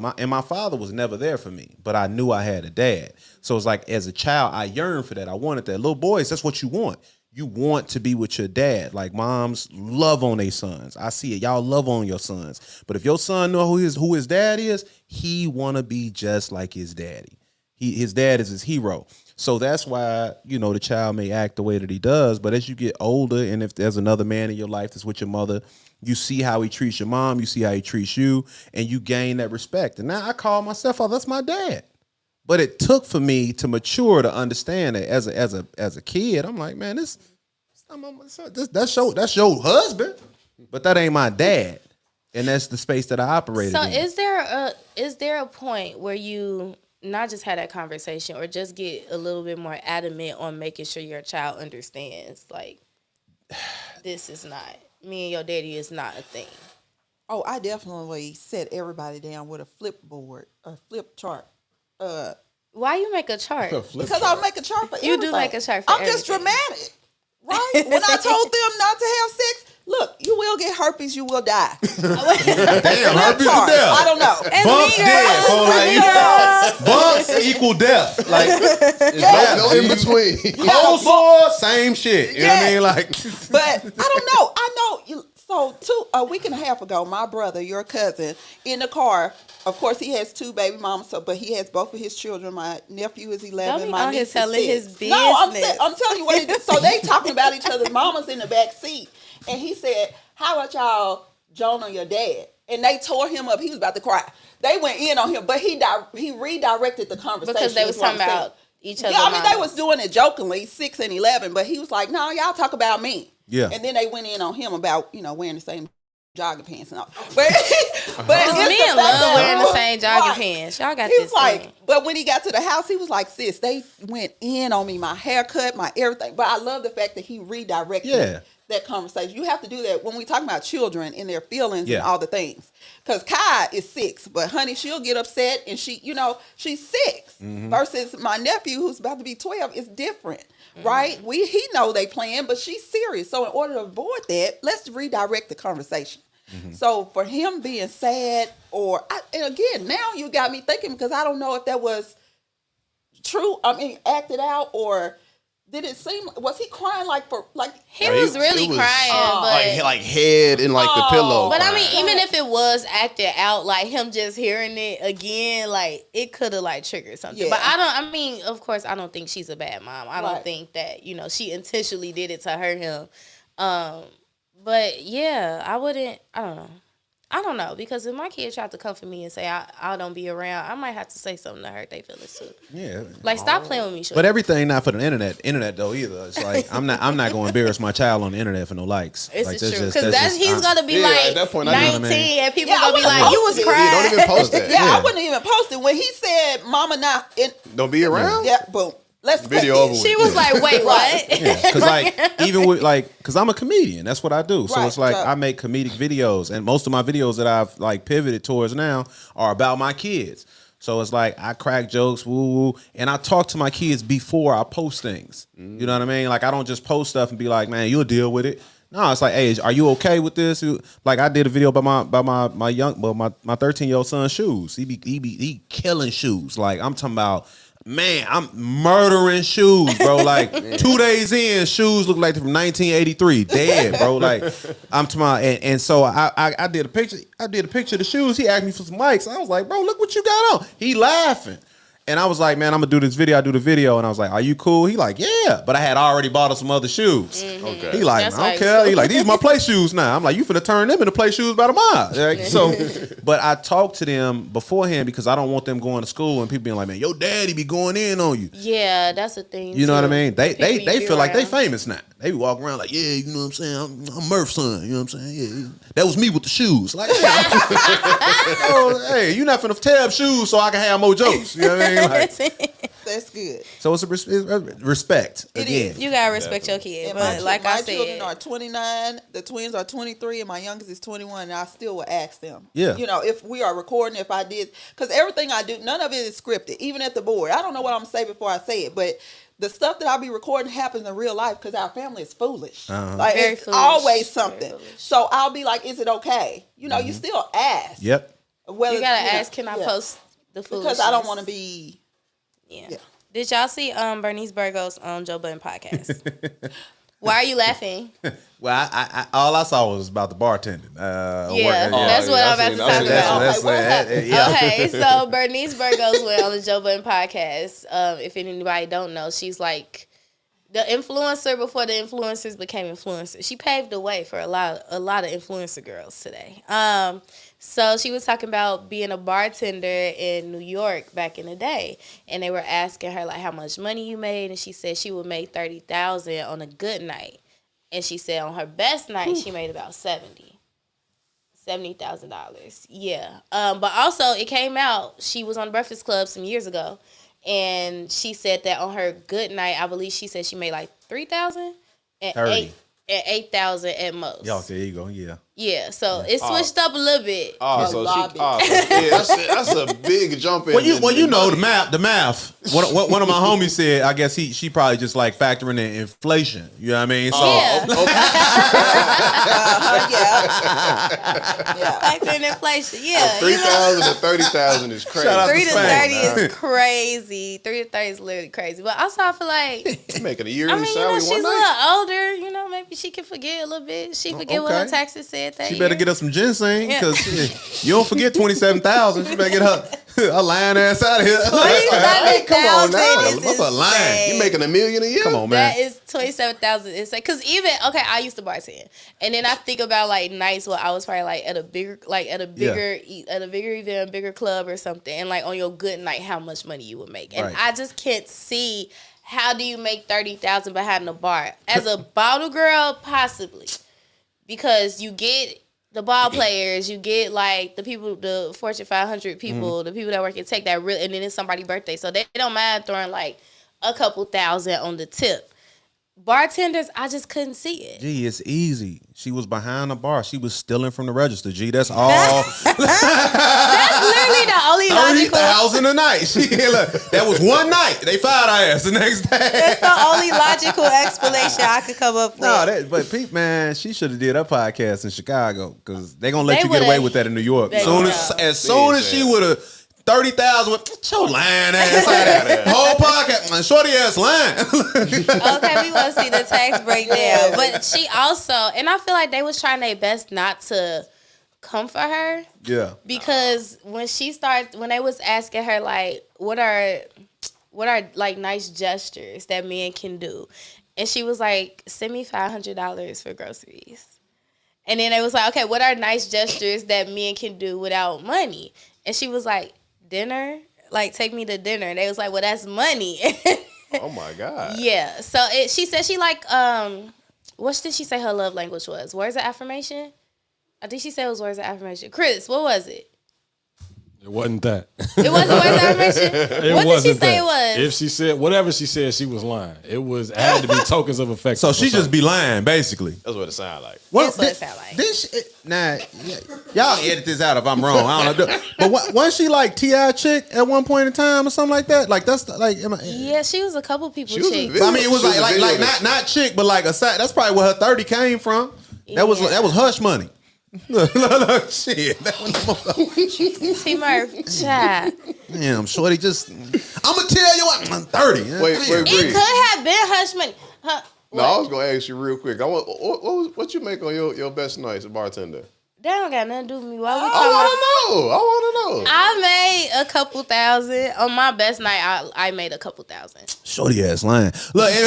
was never there for me, but I knew I had a dad. So it's like as a child, I yearned for that. I wanted that. Little boys, that's what you want. You want to be with your dad. Like moms love on their sons. I see it. Y'all love on your sons. But if your son know who his dad is, he want to be just like his daddy. His dad is his hero. So that's why, you know, the child may act the way that he does. But as you get older, and if there's another man in your life that's with your mother, you see how he treats your mom, you see how he treats you, and you gain that respect. And now I call my stepfather, that's my dad. But it took for me to mature to understand that as a kid. I'm like, man, that's your husband, but that ain't my dad. And that's the space that I operated in. So is there a point where you not just had that conversation or just get a little bit more adamant on making sure your child understands, like, this is not, me and your daddy is not a thing? Oh, I definitely set everybody down with a flip chart. Why you make a chart? Because I'll make a chart for everything. You do make a chart for I'm just dramatic, right? When I told them not to have sex, look, you will get herpes, you will die. Damn, herpes to death. I don't know. Bumps dead. Bumps equal death. Like, no in between. Cold sore, same shit. You know what I mean? Like, but I don't know. I know you. So a week and a half ago, my brother, your cousin, in the car. Of course, he has 2 baby mamas, but he has both of his children. My nephew is 11. My niece is 6. His business. No, I'm telling you what he did. So they talking about each other's mamas in the back seat, and he said, "How about y'all Joan on your dad?" And they tore him up. He was about to cry. They went in on him, but he redirected the conversation because they was talking about each other. Yeah, I mean they was doing it jokingly, 6 and 11, but he was like, "No, y'all talk about me." Yeah. And then they went in on him about wearing the same jogging pants and all. But men love wearing the same jogging pants. Y'all got this thing. But when he got to the house, he was like, "Sis, they went in on me, my haircut, my everything." But I love the fact that he redirected that conversation. You have to do that when we talk about children and their feelings and all the things. Because Kai is 6, but honey, she'll get upset and she's 6 versus my nephew who's about to be 12 is different. Right? He know they playing, but she's serious. So in order to avoid that, let's redirect the conversation. So for him being sad and again, now you got me thinking because I don't know if that was true? I mean, acted out, or did it seem? Was he crying like for like? He was really crying, but like head in like the pillow. But I mean, even if it was acted out, like him just hearing it again, like it could have like triggered something. Yeah. But I mean, of course, I don't think she's a bad mom. I don't Right. think that she intentionally did it to hurt him. But yeah, I don't know, because if my kid tried to come for me and say I don't be around, I might have to say something to hurt their feelings too. Yeah. Like, stop playing with me, Shorty. But everything not for the internet though either. It's like I'm not going to embarrass my child on the internet for no likes. It's like, true, because he's gonna be at that point, 19, and people gonna be like, post "You was it. crying." Don't even post that. Yeah, I wouldn't even post it when he said, "Mama, not Don't be around. Yeah, boom. Let's Video over with. She was like, "Wait, what?" Because like even with because I'm a comedian, that's what I do. So Right, it's like so- I make comedic videos, and most of my videos that I've like pivoted towards now are about my kids. So it's like I crack jokes, woo woo, and I talk to my kids before I post things. You know what I mean? Like I don't just post stuff and be like, "Man, you'll deal with it." No, it's like, "Hey, are you okay with this?" Like I did a video about my 13-year-old son's shoes. He killing shoes. Like I'm talking about. Man, I'm murdering shoes, bro. Like 2 days in, shoes look like they're from 1983, dead, bro. Like I'm talking about, and so I did a picture. I did a picture of the shoes. He asked me for some mics. I was like, bro, look what you got on. He laughing. And I was like, man, I'm gonna do this video. I do the video, and I was like, are you cool? He like, yeah. But I had already bought him some other shoes. Okay. He like, That's I why don't he's care. cool. He like, these are my play shoes now. I'm like, you finna turn them into play shoes by tomorrow. Like, so, but I talked to them beforehand because I don't want them going to school and people being like, man, your daddy be going in on you. Yeah, that's the thing. You know what I mean? They People you be feel like they around. famous now. They be walking around like, yeah, you know what I'm saying? I'm Murph's son. You know what I'm saying? Yeah, that was me with the shoes. Like, oh, hey, you not finna tear up shoes so I can have more jokes. You know what I mean? Like, That's good. so it's a respect It again. is. You gotta respect your kid, And but like I my children said, are 29. The twins are 23, and my youngest is 21. And I still will ask them. Yeah. You know, if we are recording, if I did, because everything I do, none of it is scripted. Even at the board, I don't know what I'm gonna say before I say it, but the stuff that I'll be recording happens in real life because our family is foolish. Like Very it's foolish. always something. Very foolish. So I'll be like, "Is it okay?" You know, you still ask. Yep. Whether, you gotta know, ask, can I yeah. post the foolishness? Because I don't want to be. Yeah. Yeah. Did y'all see Bernice Burgos on Joe Budden podcast? Why are you laughing? Well, I all I saw was about the bartending. Yeah, that's what I'm about to talk about. Okay, so Bernice Burgos went on the Joe Budden podcast. If anybody don't know, she's like the influencer before the influencers became influencers. She paved the way for a lot of influencer girls today. So she was talking about being a bartender in New York back in the day, and they were asking her like how much money you made, and she said she would make $30,000 on a good night, and she said on her best night she made about $70,000. Yeah. But also it came out she was on Breakfast Club some years ago, and she said that on her good night, I believe she said she made like $3,000 and 30. $8,000 at most. Y'all, there you go. Yeah. Yeah, so it switched up a little bit. Oh, so that's a big jump in. Well, you know the math. One of my homies said, I guess she probably just like factoring in inflation. You know what I mean? So Yeah. Yeah. Factor in inflation. Yeah. 3,000 to 30,000 is crazy. Shout out 3 to Spain, 30 is crazy. 3 to 30 is literally crazy. But also I feel like, You making a I yearly mean, salary she's one a night? little older. You know, maybe she can forget a little bit. She forget what her okay. taxes said that she year. better get us some ginseng Yeah. because you don't forget 27,000. She better get her lying ass out of here. Hey, come on now. What's a line? You making $1 million a year? Come on, man. That is 27,000 insane. Cause even I used to bartend, and then I think about like nights where I was probably like at a bigger event, bigger club or something, and like on your good night, how much money you would make. And Right. I just can't see how do you make 30,000 behind the bar as a bottle girl, possibly, because you get the ball players, you get like the people, the Fortune 500 people, the people that work at tech that really, and then it's somebody's birthday, so they don't mind throwing like a couple thousand on the tip. Bartenders, I just couldn't see it. Gee, it's easy. She was behind the bar. She was stealing from the register. Gee, that's all. That's literally the only logical. 30,000 a night. That was one night. They fired her ass the next day. That's the only logical explanation I could come up with. No, but Pete, man, she should have did her podcast in Chicago because they're gonna let They you get away would've- with that in New York. they As soon would've. as she would have 30,000 with your lying ass out there. Whole podcast, man, shorty ass lying. Okay, we want to see the tax breakdown. But she also, and I feel like they was trying their best not to comfort her. Yeah. Because when they was asking her like, what are like nice gestures that men can do, and she was like, send me $500 for groceries. And then they was like, okay, what are nice gestures that men can do without money? And she was like, dinner, like take me to dinner. And they was like, well, that's money. Oh my God. Yeah. So she said she like, what did she say her love language was? Words of affirmation? I think she said it was words of affirmation. Chris, what was it? It wasn't that. It wasn't words of affirmation? What did she say it was? If she said, whatever she said, she was lying. It had to be tokens of affection. So she just be lying, basically. That's what it sounded like. That's what it sounded like. Y'all edit this out if I'm wrong. I don't know. But wasn't she like T.I. chick at one point in time or something like that? Like that's like, yeah, she was a couple people chick. I mean, it was like not chick, but like that's probably where her 30 came from. That was hush money. Look, shit. T.Murph, child. Damn, shorty, I'm gonna tell you what, I'm 30. Wait, it Bree. could have been hush money. No, I was gonna ask you real quick. What you make on your best night as a bartender? That don't got nothing to do with me. Why we I want to know. I made a couple thousand. On my best night, I made a couple thousand. Shorty ass lying. Look, it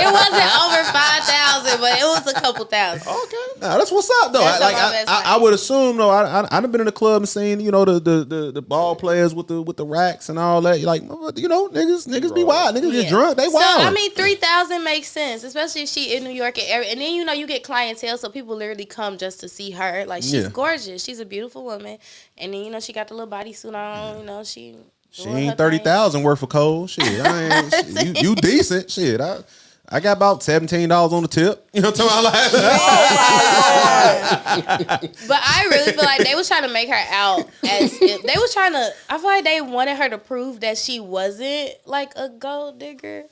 wasn't over 5,000, but it was a couple thousand. Okay. Nah, that's what's up though. I would assume though. I've been in the club and seen the ball players with the racks and all that. Like niggas be wild. Niggas get drunk. They wild. So I mean, 3,000 makes sense, especially if she in New York and then you get clientele, so people literally come just to see her. Like she's gorgeous. She's a beautiful woman, and then she got the little bodysuit on. She ain't 30,000 worth of cold shit. You decent shit. I got about $17 on the tip. You know what I'm talking about? But I really feel like they was trying to make her out as if they was trying to. I feel like they wanted her to prove that she wasn't like a gold digger.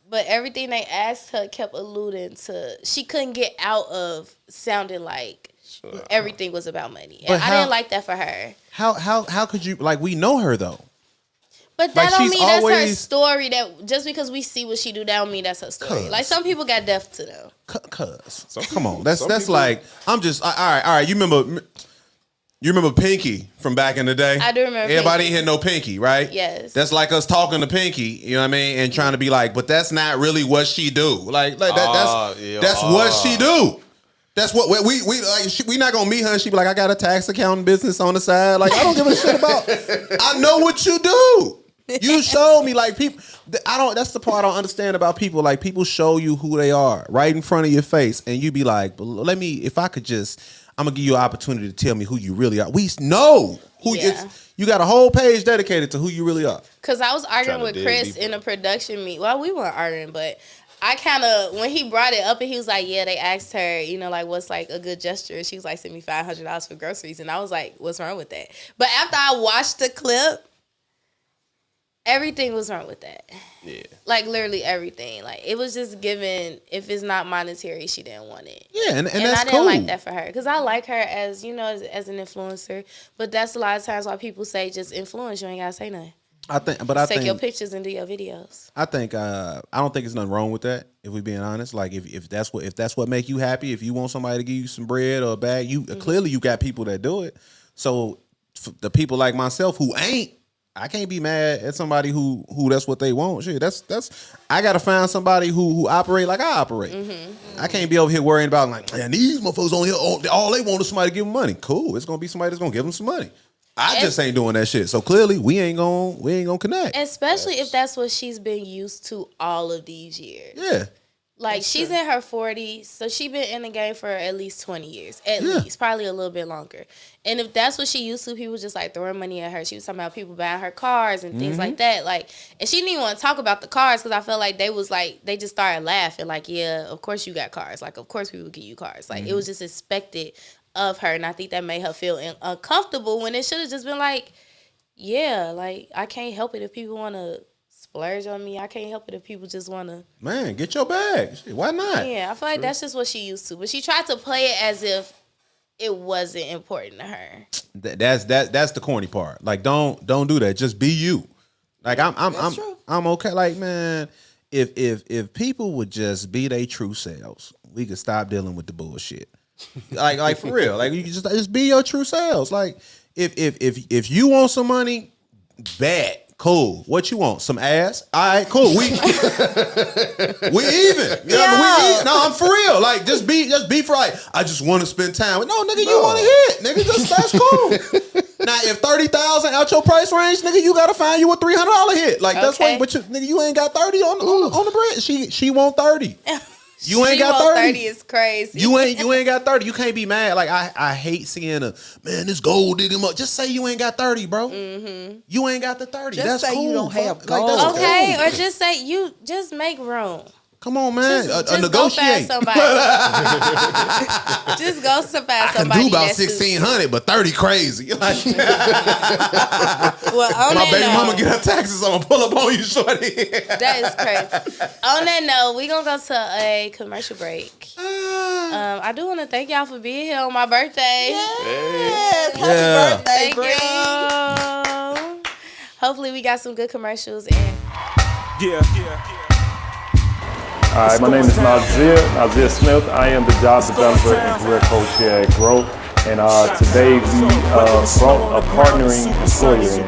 But everything they asked her kept alluding to she couldn't get out of sounding like everything was about money. And I didn't like that for her. How could you we know her though? But that don't mean that's her story. That just because we see what she do, that don't mean that's her story. Like some people got deaf to them. So come on, that's like I'm just all right. You remember Pinky from back in the day? I do remember. Everybody ain't had no Pinky, right? Yes. That's like us talking to Pinky, you know what I mean, and trying to be like, but that's not really what she do. Like that's what she do. That's what we not gonna meet her and she be like, I got a tax accounting business on the side. Like I don't give a shit about. I know what you do. You showed me people. That's the part I don't understand about people. Like people show you who they are right in front of your face, and you be like, but I'm gonna give you an opportunity to tell me who you really are. We know who you got a whole page dedicated to who you really are. Cause I was arguing with Chris in a production meet. Well, we weren't arguing, but I kind of when he brought it up and he was like, yeah, they asked her, what's like a good gesture. She was like, send me $500 for groceries, and I was like, what's wrong with that? But after I watched the clip, everything was wrong with that. Yeah. Like literally everything. Like it was just given if it's not monetary, she didn't want it. Yeah, and that's I didn't cool. like that for her. Because I like her as as an influencer. But that's a lot of times why people say just influence, you ain't gotta say nothing. I think take your pictures and do your videos. I think I don't think there's nothing wrong with that, if we're being honest. Like if that's what make you happy, if you want somebody to give you some bread or a bag, clearly you got people that do it. So the people like myself who ain't, I can't be mad at somebody who that's what they want. Shit, that's I gotta find somebody who operate like I operate. Mm-hmm. I can't be over here worrying about man, these motherfuckers on here all they want is somebody to give them money. Cool, it's gonna be somebody that's gonna give them some money. I just ain't doing that shit. So clearly we ain't gonna connect. Especially if that's what she's been used to all of these years. Yeah. Like she's in her 40s, so she been in the game for at least 20 years. At least, probably a little bit longer. And if that's what she used to, people just like throwing money at her. She was talking about people buying her cars and things like that. Like, and she didn't even want to talk about the cars because I felt like they just started laughing. Like, yeah, of course you got cars. Like, of course we would give you cars. Like, it was just expected of her, and I think that made her feel uncomfortable when it should have just been like, yeah, like I can't help it if people want to splurge on me. I can't help it if people just want to. Man, get your bag. Why not? Yeah, I feel like that's just what she used to. But she tried to play it as if it wasn't important to her. That's the corny part. Like, don't do that. Just be you. Like, I'm okay. Like, man, if people would just be their true selves, we could stop dealing with the bullshit. Like for real. Like, you can just be your true selves. Like, if you want some money, bad. Cool. What you want? Some ass? All right, cool. We even. You know, we even. No, I'm for real. Like, just be for like, I just want to spend time with. No, nigga, you want to hit. Nigga, that's cool. Now, if 30,000 out your price range, nigga, you gotta find you a $300 hit. Like, that's what, but nigga, you ain't got 30 on the bread. She want 30. You ain't got 30. Is crazy. You ain't got 30. You can't be mad. Like, I hate seeing this gold did him up. Just say you ain't got 30, bro. Mm-hmm. You ain't got the 30. Just that's say cool. you don't have gold. Like, okay, cool. Or just say you just make room. Come on, man. Just Negotiate. Go somebody. Just go somebody. I can do about 1,600, but 30 crazy. Like, well, my baby mama get her taxes, I'm gonna pull up on you, shorty. That is crazy. On that note, we gonna go to a commercial break. I do want to thank y'all for being here on my birthday. Yes, happy birthday, Bree. Thank you. Hopefully, we got some good commercials and. Hi, my name is Nazir Smith. I am the job developer and career coach here at Growth. And today we brought a partnering employer in.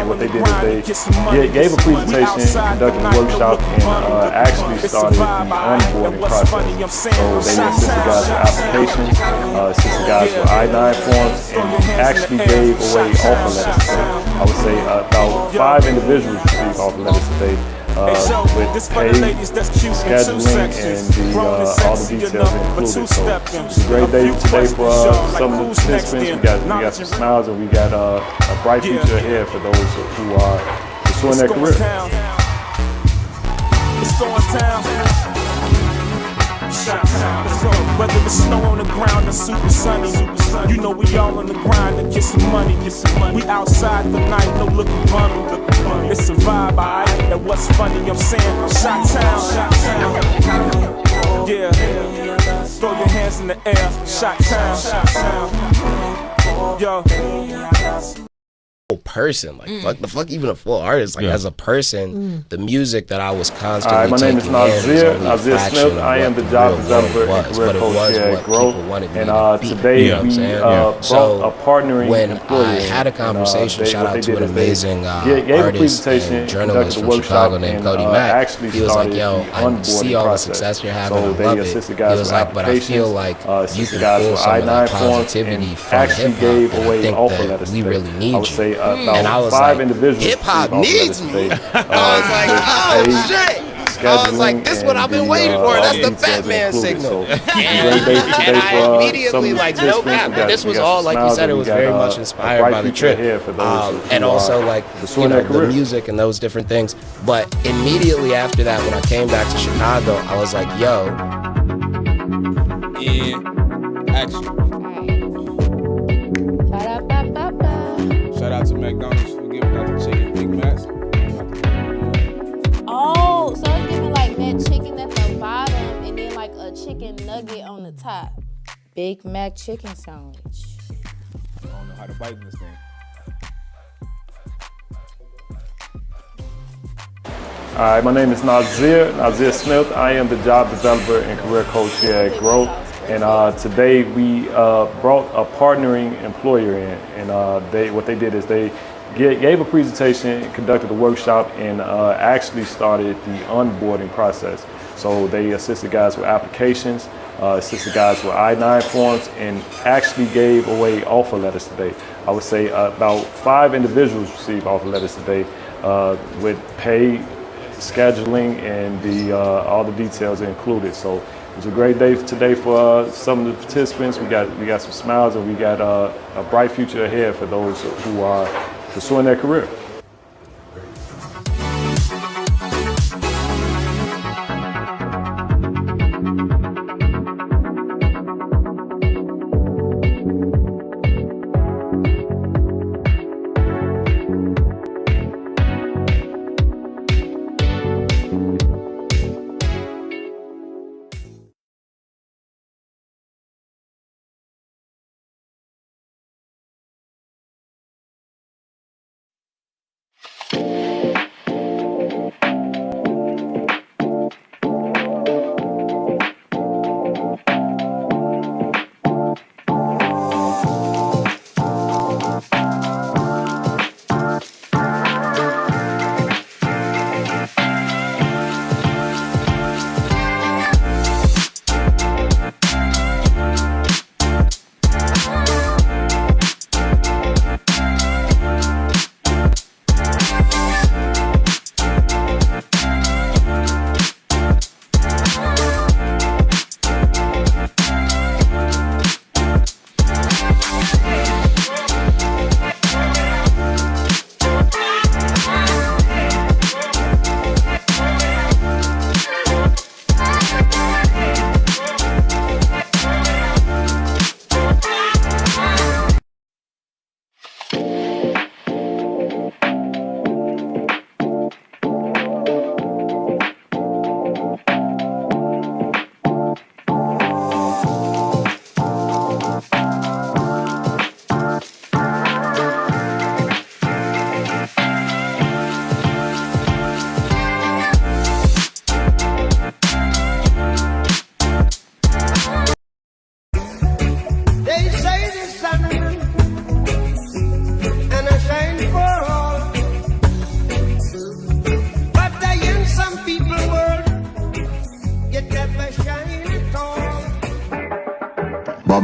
What they did is they gave a presentation, conducted a workshop, and actually started the onboarding process. So they assisted guys with applications, assisted guys with I-9 forms, and actually gave away offer letters today. I would say about 5 individuals received offer letters today. With pay, scheduling, and all the details included. So it's a great day today for some of the participants. We got some smiles, and we got a bright future ahead for those who are pursuing their career. It's going down. Whether it's snow on the ground or super sunny, you know we all on the grind to get some money. We outside the night, no looking bummy. It's a vibe, alright. And what's funny, I'm saying, Shot Town. Yeah, throw your hands in the air, Shot Town. Yo. Person, like fuck even a full artist, like as a person, the music that I was constantly my name is Nazir Smith. I am the job developer and career coach here at Growth. And today we brought a partnering employer. I had a conversation, shout out to an amazing artist and journalist from Chicago named Cody. He was like, yo, I see all the success you're having, I love it. He was like, but I feel like you can pull some of that positivity from hip-hop, and I think that we really need you. And I was like, hip hop needs me. I was like, oh shit. I was like, this is what I've been waiting for. That's the Fat Man signal. And I immediately, like, no cap. This was all, like you said, it was very much inspired by the trip. And also, like, you know, the music and those different things. But immediately after that, when I came back to Chicago, I was like, yo. Yeah, action. Shout out to McDonald's for giving out the chicken Big Macs. Oh, so it's giving like that chicken at the bottom and then like a chicken nugget on the top. Big Mac chicken sandwich. I don't know how to bite in this thing. Hi, my name is Nazir Smith. I am the job developer and career coach here at Growth. And today we brought a partnering employer in, and what they did is they gave a presentation, conducted a workshop, and actually started the onboarding process. So they assisted guys with applications, assisted guys with I-9 forms, and actually gave away offer letters today. I would say about 5 individuals received offer letters today with pay, scheduling, and all the details included. So it was a great day today for some of the participants. We got some smiles, and we got a bright future ahead for those who are pursuing their career.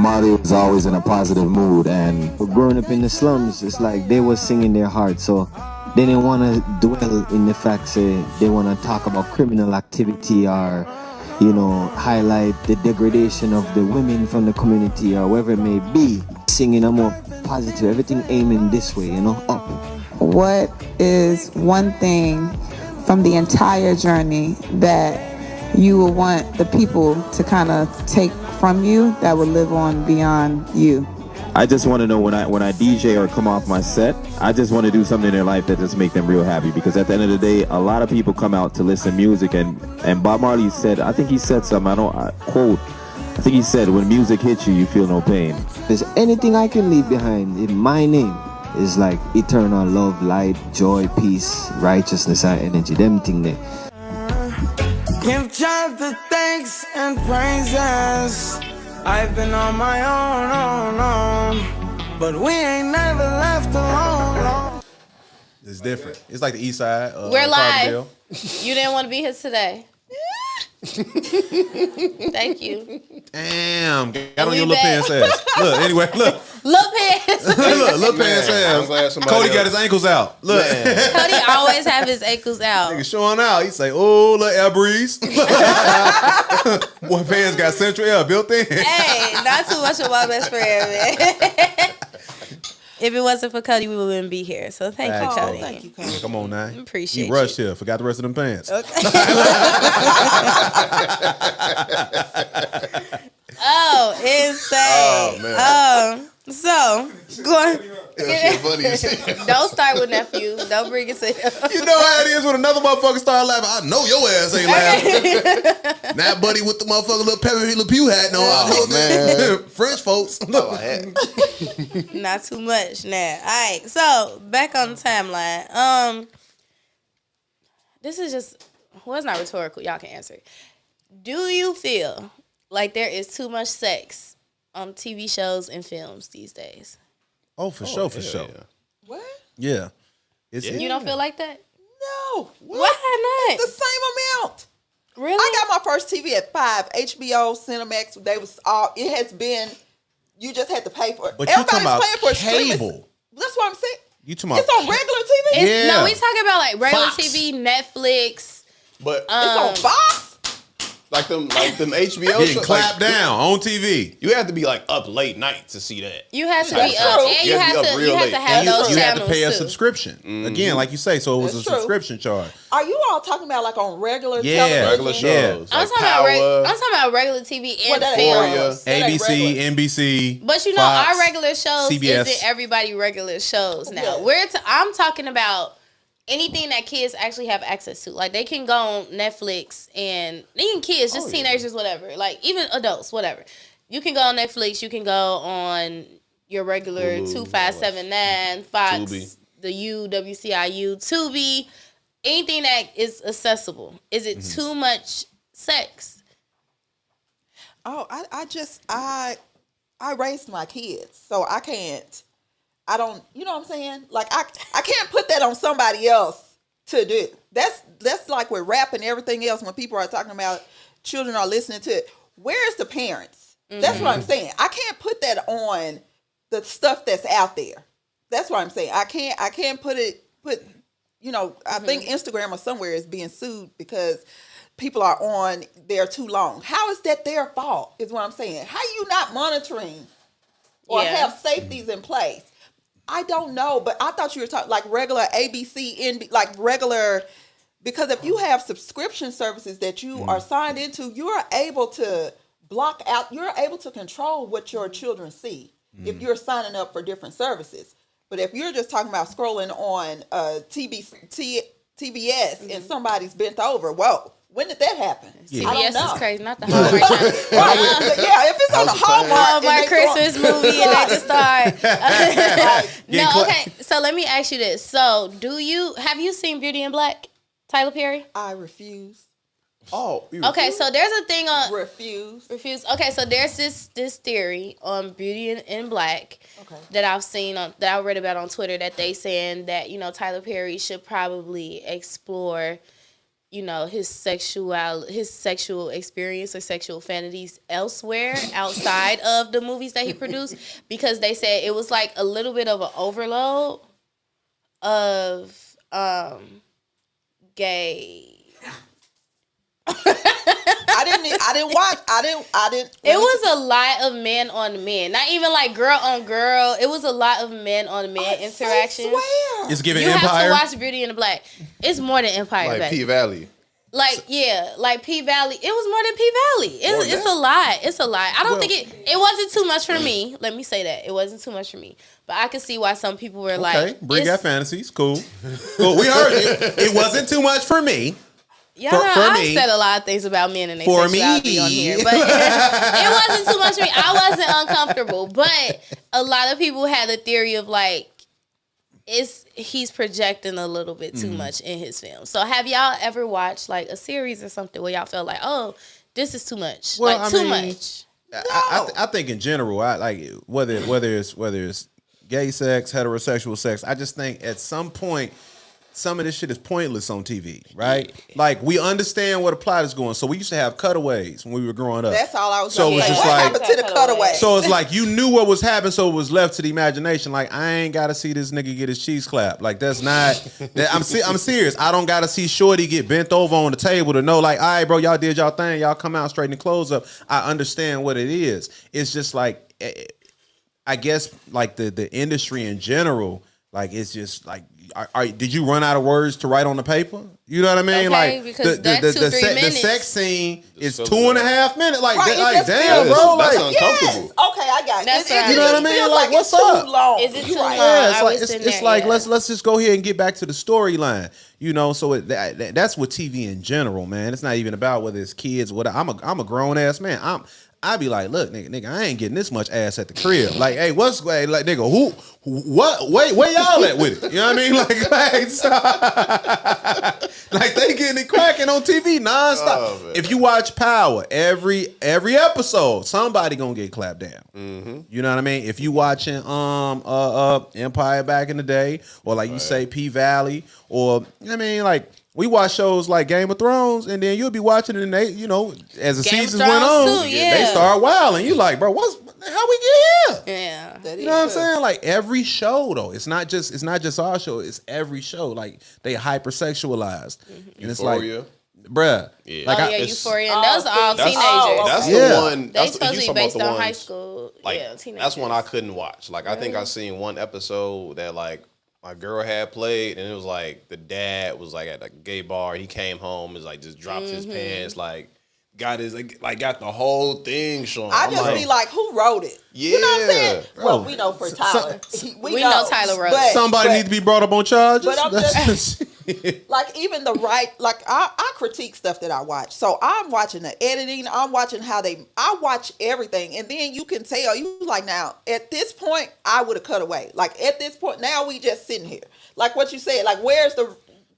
Marley was always in a positive mood, and growing up in the slums, it's like they were singing their heart, so they didn't want to dwell in the fact say they want to talk about criminal activity or, you know, highlight the degradation of the women from the community or whatever it may be. Singing a more positive, everything aiming this way, you know, up. What is one thing from the entire journey that you would want the people to kind of take from you that would live on beyond you? I just want to know when I DJ or come off my set, I just want to do something in their life that just make them real happy, because at the end of the day, a lot of people come out to listen to music, and Bob Marley said, I think he said something, I think he said, when music hits you, you feel no pain. If there's anything I can leave behind in my name, is like eternal love, light, joy, peace, righteousness, and energy, them thing there. Give God the thanks and praises. I've been on my own, but we ain't never left alone. It's different. It's like the east side. We're live. You didn't want to be here today. Thank you. Damn, got on your little pants ass. Look, anyway, look. Little pants. Look, little pants ass. Cody got his ankles out. Look. Cody always have his ankles out. Nigga showing out. He say, oh, look, air breeze. Boy, pants got central air built in. Hey, not too much of my best friend, man. If it wasn't for Cody, we wouldn't be here. So thank you, Cody. Thank you, Cody. Come on now. Appreciate you. Rushed here. Forgot the rest of them pants. Okay. Oh, insane. Oh, man. So, go on. Funny. Don't start with nephew. Don't bring it to him. You know how it is when another motherfucker start laughing. I know your ass ain't laughing. Now, buddy, with the motherfucker little Pepe Le Pew hat on. I know man. French folks. Not too much now. All right. So back on the timeline. This is just, well, it's not rhetorical. Y'all can answer. Do you feel like there is too much sex on TV shows and films these days? Oh, for sure. Yeah. What? Yeah. You don't feel like that? No. Why not? It's the same amount. Really? I got my first TV at 5. HBO, Cinemax, they was all, it has been, you just had to pay for it. But you talking about paying for cable. That's what I'm saying. You talking about It's on regular TV? No, we talking about like regular Fox. TV, Netflix. But it's on Fox? Like them HBO Getting shows, clapped down on TV. You have to be like up late night to see that. You have to be up, and you have to have those you channels have to pay a too. subscription. Again, like you say, so it was That's a true. subscription charge. Are you all talking about like on regular Yeah. television? Regular shows. I'm talking about regular TV and films. ABC, NBC. But you know, Fox, our regular shows CBS. isn't everybody regular shows now. Yeah. I'm talking about anything that kids actually have access to. Like, they can go on Netflix, and even kids, just teenagers, whatever. Like, even adults, whatever. You can go on Netflix. You can go on your regular Hulu, 2579, Fox, Tubi. the WCIU, Tubi, anything that is accessible. Is it too much sex? Oh, I raised my kids, so I don't, you know what I'm saying? Like, I can't put that on somebody else to do. That's like with rap and everything else, when people are talking about children are listening to it. Where's the parents? That's what I'm saying. I can't put that on the stuff that's out there. That's what I'm saying. I can't put, you know, I think Instagram or somewhere is being sued because people are on there too long. How is that their fault, is what I'm saying. How you not monitoring or have safeties in place? I don't know, but I thought you were talking like regular ABC, like regular, because if you have subscription services that you are signed into, you are able to block out, you're able to control what your children see if you're signing up for different services. But if you're just talking about scrolling on TBS and somebody's bent over, whoa. When did that happen? Yeah. I don't know. CBS is crazy, not the Hallmark channel. Yeah, if it's on the Hallmark Christmas movie and they just start. No, okay. So let me ask you this. So have you seen Beauty in Black, Tyler Perry? I refuse. Oh, okay. So there's a thing on refuse. Okay, so there's this theory on Beauty in Black that I've seen that I read about on Twitter, that they saying that, you know, Tyler Perry should probably explore, you know, his sexual experience or sexual fantasies elsewhere outside of the movies that he produced, because they said it was like a little bit of an overload of gay. I didn't watch. It was a lot of men on men, not even like girl on girl. It was a lot of men on men interactions. It's giving you Empire. You have to watch Beauty and the Black. It's more than Empire. Like baby. P Valley. Like like P Valley. It was more than P Valley. It's a lot. It's a lot. I don't think it wasn't too much for me. Let me say that it wasn't too much for me. But I could see why some people were like, Bree got fantasies. Cool. Cool. We heard it. It wasn't too much for me. Y'all know, I've said a lot of things about men and their sexuality on here, but it wasn't too much for me. I wasn't uncomfortable, but a lot of people had a theory of like, he's projecting a little bit too much in his film. So have y'all ever watched like a series or something where y'all felt like, oh, this is too much, well, like too much? I think in general, I like whether it's gay sex, heterosexual sex. I just think at some point, some of this shit is pointless on TV, right? Like, we understand where the plot is going. So we used to have cutaways when we were growing up. That's all I was going to say. What happened to the cutaways? So it's like you knew what was happening, so it was left to the imagination. Like, I ain't got to see this nigga get his cheese clapped. Like, that's not... I'm serious. I don't got to see Shorty get bent over on the table to know, like, all right, bro, y'all did y'all thing. Y'all come out, straighten the clothes up. I understand what it is. It's just like, I guess, like, the industry in general, like, it's just like... did you run out of words to write on the paper? You know what I mean? Okay, like because the sex scene is 2.5 minutes. Like, right, damn, bro, like that's uncomfortable. Okay, I got it. You know what I mean? Like, what's up? Long. Is it too long? Yeah, it's like let's just go here and get back to the storyline. You know, so that's what TV in general, man. It's not even about whether it's kids. I'm a grown ass man. I'd be like, look, nigga, I ain't getting this much ass at the crib. Like, hey, like, nigga, where y'all at with it? You know what I mean? Like they getting it cracking on TV nonstop. If you watch Power, every episode, somebody gonna get clapped down. Mm-hmm. You know what I mean? If you watching Empire back in the day, or like you say P Valley, or you know what I mean, like. We watch shows like Game of Thrones, and then you'll be watching it, and they, you know, as the seasons went on, they start wilding. You like, bro, how we get here? Yeah, you know what I'm saying? Like every show, though, it's not just our show. It's every show. Like they hypersexualized, and it's like, bruh, like Euphoria, and those are all teenagers. That's the one. They supposed to be based on high school. Like, teenagers. That's one I couldn't watch. Like, I think I seen one episode that like. My girl had played, and it was like the dad was like at a gay bar. He came home, was like just dropped his pants, like got the whole thing showing. I just be like, who wrote it? Yeah, you know what I'm saying? Well, we know for Tyler, we know Tyler wrote it. Somebody needs to be brought up on charges. But I'm just like even the like I critique stuff that I watch. So I'm watching the editing. I'm watching I watch everything, and then you can tell you like now at this point I would have cut away. Like at this point now we just sitting here. Like what you said. Like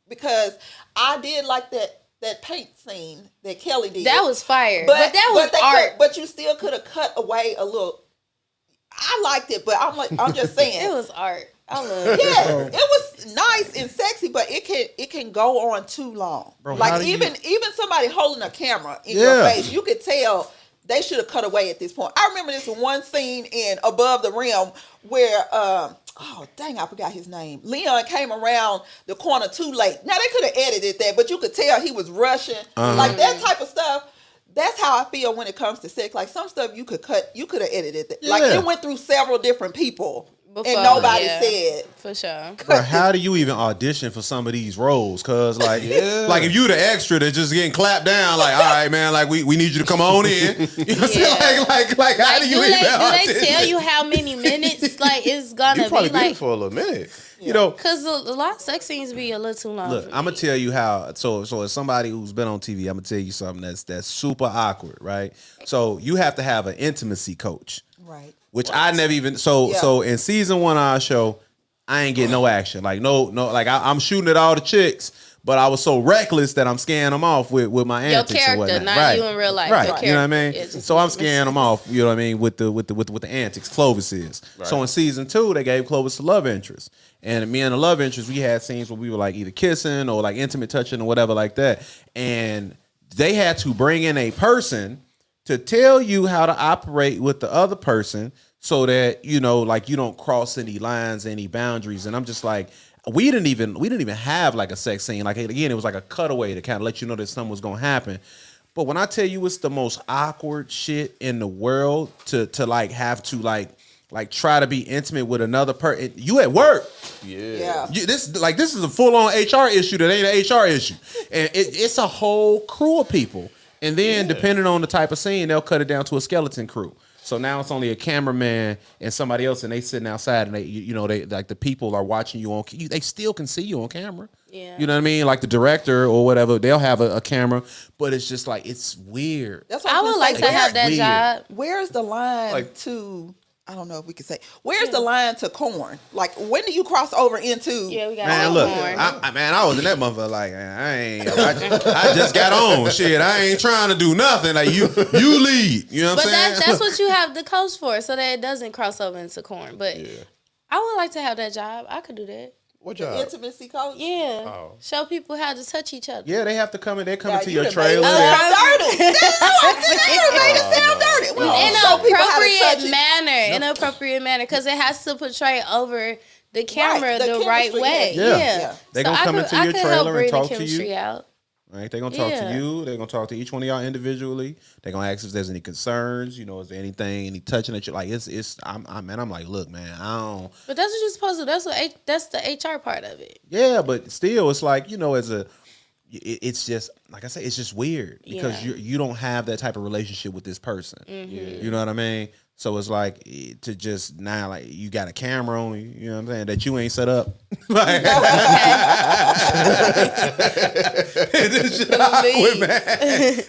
because I did like that paint scene that Kelly did. That was fire. But that was art. But you still could have cut away a little. I liked it, but I'm just saying. It was art. I love it. Yeah, it was nice and sexy, but it can go on too long. Bro, like even somebody holding a camera in your face, you could tell they should have cut away at this point. I remember this one scene in Above the Rim where oh dang, I forgot his name. Leon came around the corner too late. Now they could have edited that, but you could tell he was rushing. Like that type of stuff. That's how I feel when it comes to sex. Like some stuff you could cut, you could have edited that. Like it went through several different people. Before, and nobody said. For sure. Bro, how do you even audition for some of these roles? Cause like if you the extra that's just getting clapped down, like, all right, man, like we need you to come on in. You know what I'm saying? Like how do you even audition? Do they tell you how many minutes like it's gonna you probably be like for a little minute? You know, because a lot of sex scenes be a little too long. Look, I'm gonna tell you how. So as somebody who's been on TV, I'm gonna tell you something that's super awkward, right? So you have to have an intimacy coach, right? Which I never even. So in season 1 of our show, I ain't getting no action. Like no. Like I'm shooting at all the chicks, but I was so reckless that I'm scaring them off with my Your antics character, and whatnot. not right. you in real life. Right. Your You know what I mean? character is- So I'm scaring them off, you know what I mean, with the antics. Clovis is. Right. So in season 2, they gave Clovis the love interest. And me and the love interest, we had scenes where we were like either kissing or like intimate touching or whatever like that. And they had to bring in a person to tell you how to operate with the other person so that, you know, like you don't cross any lines, any boundaries. And I'm just like, we didn't even have like a sex scene. Like, again, it was like a cutaway to kind of let you know that something was going to happen. But when I tell you it's the most awkward shit in the world to like have to like try to be intimate with another person, you at work. Yeah. This is a full on HR issue that ain't an HR issue, and it's a whole crew of people. And then depending on the type of scene, they'll cut it down to a skeleton crew. So now it's only a cameraman and somebody else, and they sitting outside, and they like the people are watching you on. They still can see you on camera. Yeah. You know what I mean? Like the director or whatever, they'll have a camera, but it's just like it's weird. That's what I would like to have that weird. job. Where's the line to? I don't know if we could say. Where's the line to corn? Like, when do you cross over into? Yeah, we got Man, look, I was in that motherfucker like, man, I just got on. Shit, I ain't trying to do nothing. Like you lead. You know what I'm saying? But that's what you have the coach for, so that it doesn't cross over into corn. But I would like to have that job. I could do that. What The job? intimacy coach? Yeah. Oh. Show people how to touch each other. Yeah, they have to come in. They're coming to you your done trailer. made it sound dirty. You made it sound dirty. We In don't show people how to touch an it. appropriate manner, because it has to portray over the camera the the right chemistry, way. yeah. Yeah. They gonna come into your trailer and talk to you. Chemistry out. Right? They're gonna talk Yeah. to you. They're gonna talk to each one of y'all individually. They're gonna ask if there's any concerns. You know, is there anything, any touching that you like? I'm like, look, man, I don't. But that's what you're supposed to do. That's the HR part of it. Yeah, but still, it's like, you know, it's just like I said, it's just weird because you don't have that type of relationship with this person. Mm-hmm. You know what I mean? So it's like to just now, like you got a camera on you. You know what I'm saying? That you ain't set up. Like, it's just awkward, man.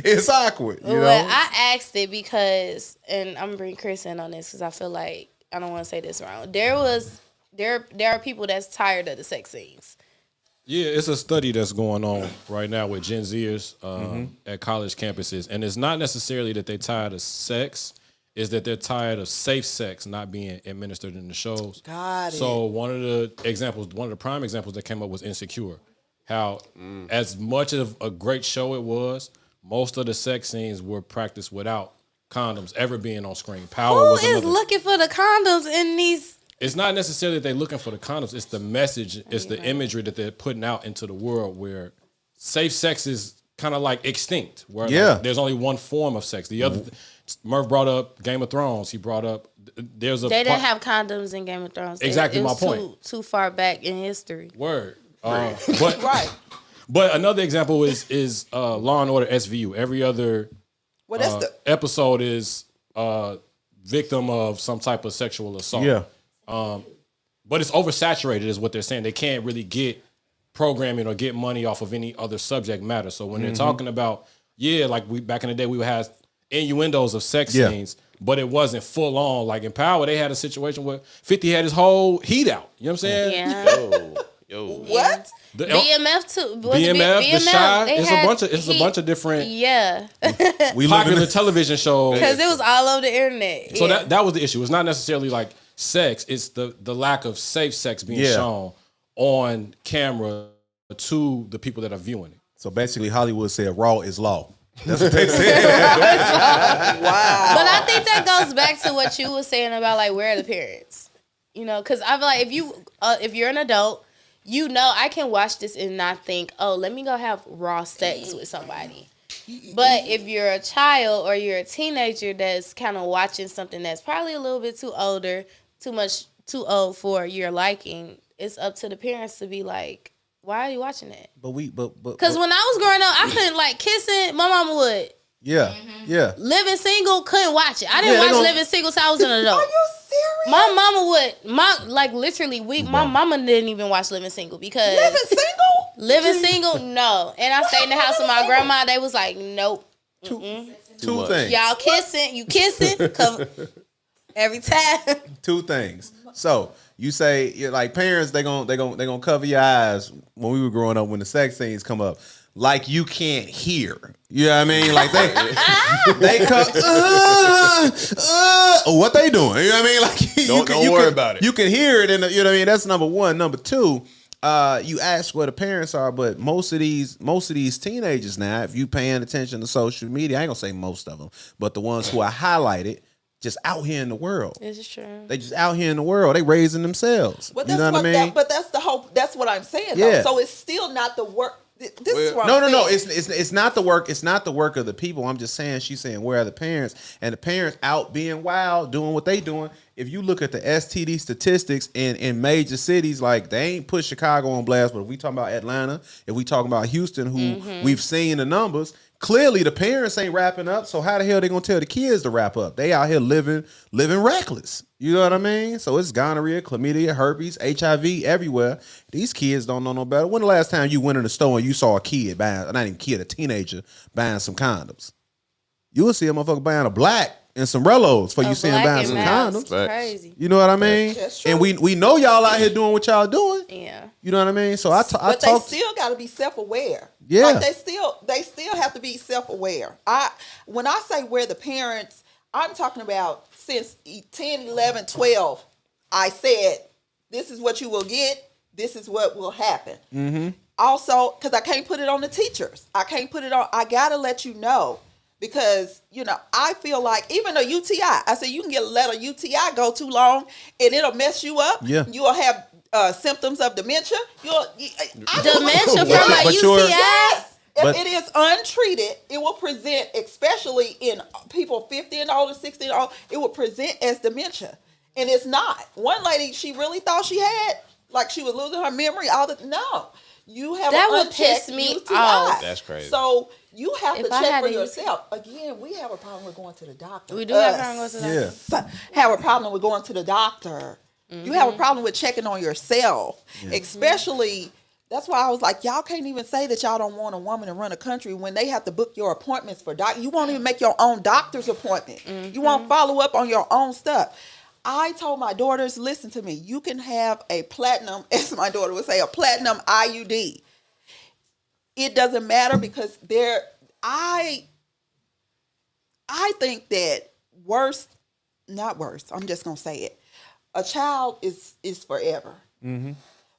It's awkward. You know? Well, I asked it because, and I'm gonna bring Chris in on this because I feel like I don't want to say this wrong. There are people that's tired of the sex scenes. Yeah, it's a study that's going on right now with Gen Zers at college campuses. And it's not necessarily that they're tired of sex, it's that they're tired of safe sex not being administered in the shows. Got it. So one of the prime examples that came up was Insecure. How as much of a great show it was, most of the sex scenes were practiced without condoms ever being on screen. Who is looking for the condoms in these? It's not necessarily that they're looking for the condoms. It's the message. It's the imagery that they're putting out into the world where safe sex is kind of like extinct. Where like, there's only one form of sex. The other, Murph brought up Game of Thrones. He brought up They didn't have condoms in Game of Thrones. Exactly it my was point. Too far back in history. Word. But another example is Law and Order SVU. Every other episode is victim of some type of sexual assault. Yeah. But it's oversaturated is what they're saying. They can't really get programming or get money off of any other subject matter. So when they're talking about, like we back in the day, we would have innuendos of sex scenes, but it wasn't full on. Like in Power, they had a situation where 50 had his whole heat out. You know what I'm saying? Yeah. Yo. What? BMF too. BMF, The Shy. It's a bunch of different popular television shows. Because it was all over the internet. So that was the issue. It's not necessarily like sex. It's the lack of safe sex being shown on camera to the people that are viewing it. So basically, Hollywood said raw is law. That's what they said. Wow. But I think that goes back to what you were saying about like where are the parents? You know, because I feel like if you're an adult, you know I can watch this and not think, oh, let me go have raw sex with somebody. But if you're a child or you're a teenager that's kind of watching something that's probably a little bit too too old for your liking, it's up to the parents to be like, why are you watching that? Because when I was growing up, I couldn't like kissing. My mama would. Yeah, yeah. Living Single, couldn't watch it. I didn't watch Living Single till I was an adult. Are you serious? My mama would. Literally, my mama didn't even watch Living Single because Living Single, no. And I stayed in the house with my grandma. They was like, nope. Two things. Y'all kissing, every time. Two things. So You say you're like parents, they gonna cover your eyes when we were growing up when the sex scenes come up. Like you can't hear. You know what I mean? Like they come what they doing? You know what I mean? Like don't worry about it. You can hear it, and you know what I mean. That's number one. Number two, you ask where the parents are, but most of these teenagers now, if you paying attention to social media, I ain't gonna say most of them, but the ones who are highlighted, just out here in the world. This is true. They just out here in the world. They raising themselves. But you know what I mean? but that's the whole. That's what I'm saying. Yeah. Though. So it's still not the work. This is what No. I'm saying. It's not the work. It's not the work of the people. I'm just saying. She's saying where are the parents, and the parents out being wild, doing what they doing. If you look at the STD statistics in major cities, like they ain't put Chicago on blast, but if we talking about Atlanta, if we talking about Houston, who we've seen the numbers, clearly the parents ain't wrapping up. So how the hell they gonna tell the kids to wrap up? They out here living reckless. You know what I mean? So it's gonorrhea, chlamydia, herpes, HIV everywhere. These kids don't know no better. When the last time you went in the store and you saw a kid buying, not even kid, a teenager buying some condoms? You will see a motherfucker buying a black and some Rellos for you see him buying some condoms. Crazy. You know what I mean? And we know y'all out here doing what y'all doing. Yeah. You know what I mean? So But they still got to be self-aware. Yeah. Like they still have to be self-aware. When I say where the parents, I'm talking about since 10, 11, 12, I said, this is what you will get. This is what will happen. Mm-hmm. Also, because I can't put it on the teachers. I got to let you know. Because, I feel like even a UTI, I said you can let a UTI go too long and it'll mess you up. Yeah. You'll have symptoms of dementia. Dementia from a UTI? Yes. If it is untreated, it will present, especially in people 50 and older, 60 and older, it will present as dementia. And it's not. One lady, she really thought she had, like she was losing her memory. No. You have that an would unchecked piss me UTI. off. That's crazy. So you have to If I check had for a yourself. Again, we have a problem with going to the doctor. We do have a problem with going to the doctor. Have a problem with going to the doctor. You have a problem with checking on yourself, especially. That's why I was like, y'all can't even say that y'all don't want a woman to run a country when they have to book your appointments for doctor. You won't even make your own doctor's appointment. You won't follow up on your own stuff. I told my daughters, listen to me. You can have a platinum, as my daughter would say, a platinum IUD. It doesn't matter because I think that not worse, I'm just going to say it. A child is forever. Mm-hmm.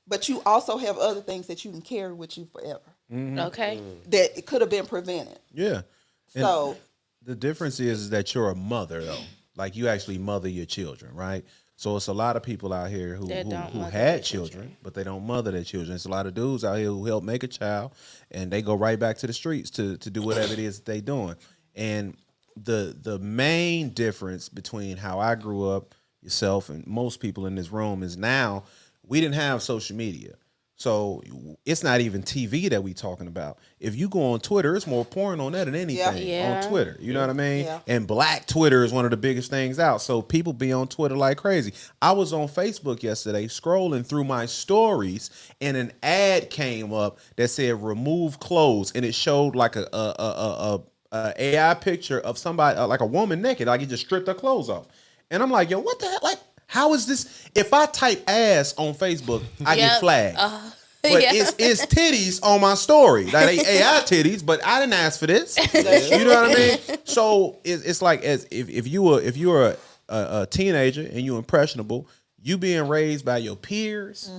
But you also have other things that you can carry with you forever. Mm-hmm. Okay. That it could have been prevented. Yeah. So and the difference is that you're a mother, though. Like you actually mother your children, right? So it's a lot of people out here who had children, but they don't mother their children. It's a lot of dudes out here who help make a child, and they go right back to the streets to do whatever it is that they doing. And the main difference between how I grew up, yourself, and most people in this room is now we didn't have social media. So it's not even TV that we talking about. If you go on Twitter, it's more porn on that than anything on Twitter. You know what I mean? Yeah. And Black Twitter is one of the biggest things out. So people be on Twitter like crazy. I was on Facebook yesterday scrolling through my stories, and an ad came up that said remove clothes, and it showed like a AI picture of somebody, like a woman naked, like he just stripped her clothes off. And I'm like, yo, what the hell? Like, how is this? If I type ass on Facebook, I get flagged. But it's titties on my story. Like they AI titties, but I didn't ask for this. You know what I mean? So it's like as if you're a teenager and you're impressionable, you being raised by your peers,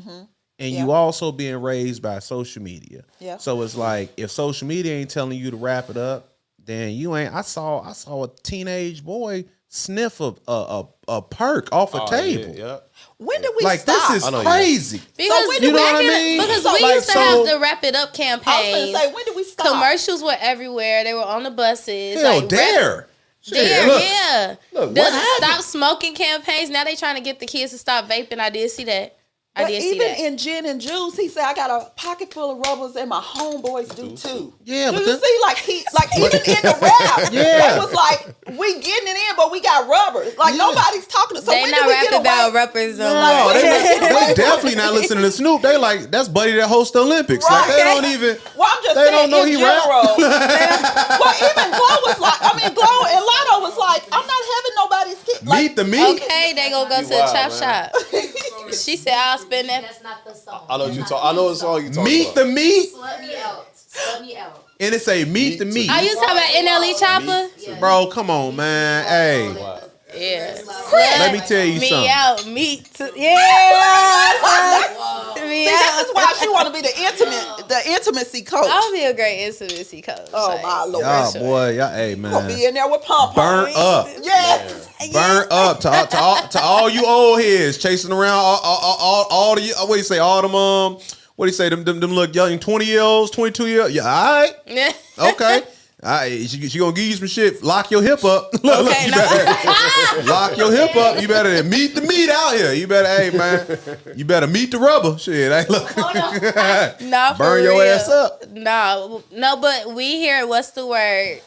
and you also being raised by social media. Yeah. So it's like if social media ain't telling you to wrap it up, then you ain't. I saw a teenage boy sniff a perk off a table. Yeah. When did we like stop? this is crazy? Because so you know what I mean? Because we used to have the Wrap It Up campaign. I was gonna say, when did we stop? Commercials were everywhere. They were on the buses. Hell, like Dare. Yeah. Look, the Stop Smoking campaigns. Now they trying to get the kids to stop vaping. I did see that. But even in gin and juice, he said, I got a pocket full of rubbers and my homeboys do too. Yeah, but you see, like even in the rap, it was like, we getting it in, but we got rubbers. Like nobody's talking to. So they when not did we rapping get about away? rappers. No, they definitely not listening to Snoop. They like, that's Buddy that hosts the Olympics. Right. Like they don't even. Well, I'm just they saying don't know in he general. rap. Well, even Glow was like, Glow and Lotto was like, I'm not having nobody's kid. Like, Meet the meat. Okay, they gonna go to the chop shop. She said I'll spend that. That's not the song. I know what you talk. I know what song you talking Meet about. the meat. Slut me out. Slut me out. And it say meet the meat. Are you talking about NLE Chopper? Bro, come on, man. Hey. Yeah. Let me tell you me something. out, meat. Yeah. Me See, out. this is why she want to be the intimacy coach. I'll be a great intimacy coach. Oh my Lord. Y'all, boy, y'all, hey, man. Gonna be in there with pom Burn up. Yes. Burn up to all you old heads chasing around all the what do you say, all them what do you say, them little young 20-year-olds, 22-year-olds. Yeah, all right. Yeah. Okay. She gonna give you some shit. Lock your hip up. Look, you better lock your hip up. You better meet the meat out here. You better, hey man, you better meet the rubber. Shit, hey, look. No, burn your ass up. No, but we here. What's the word?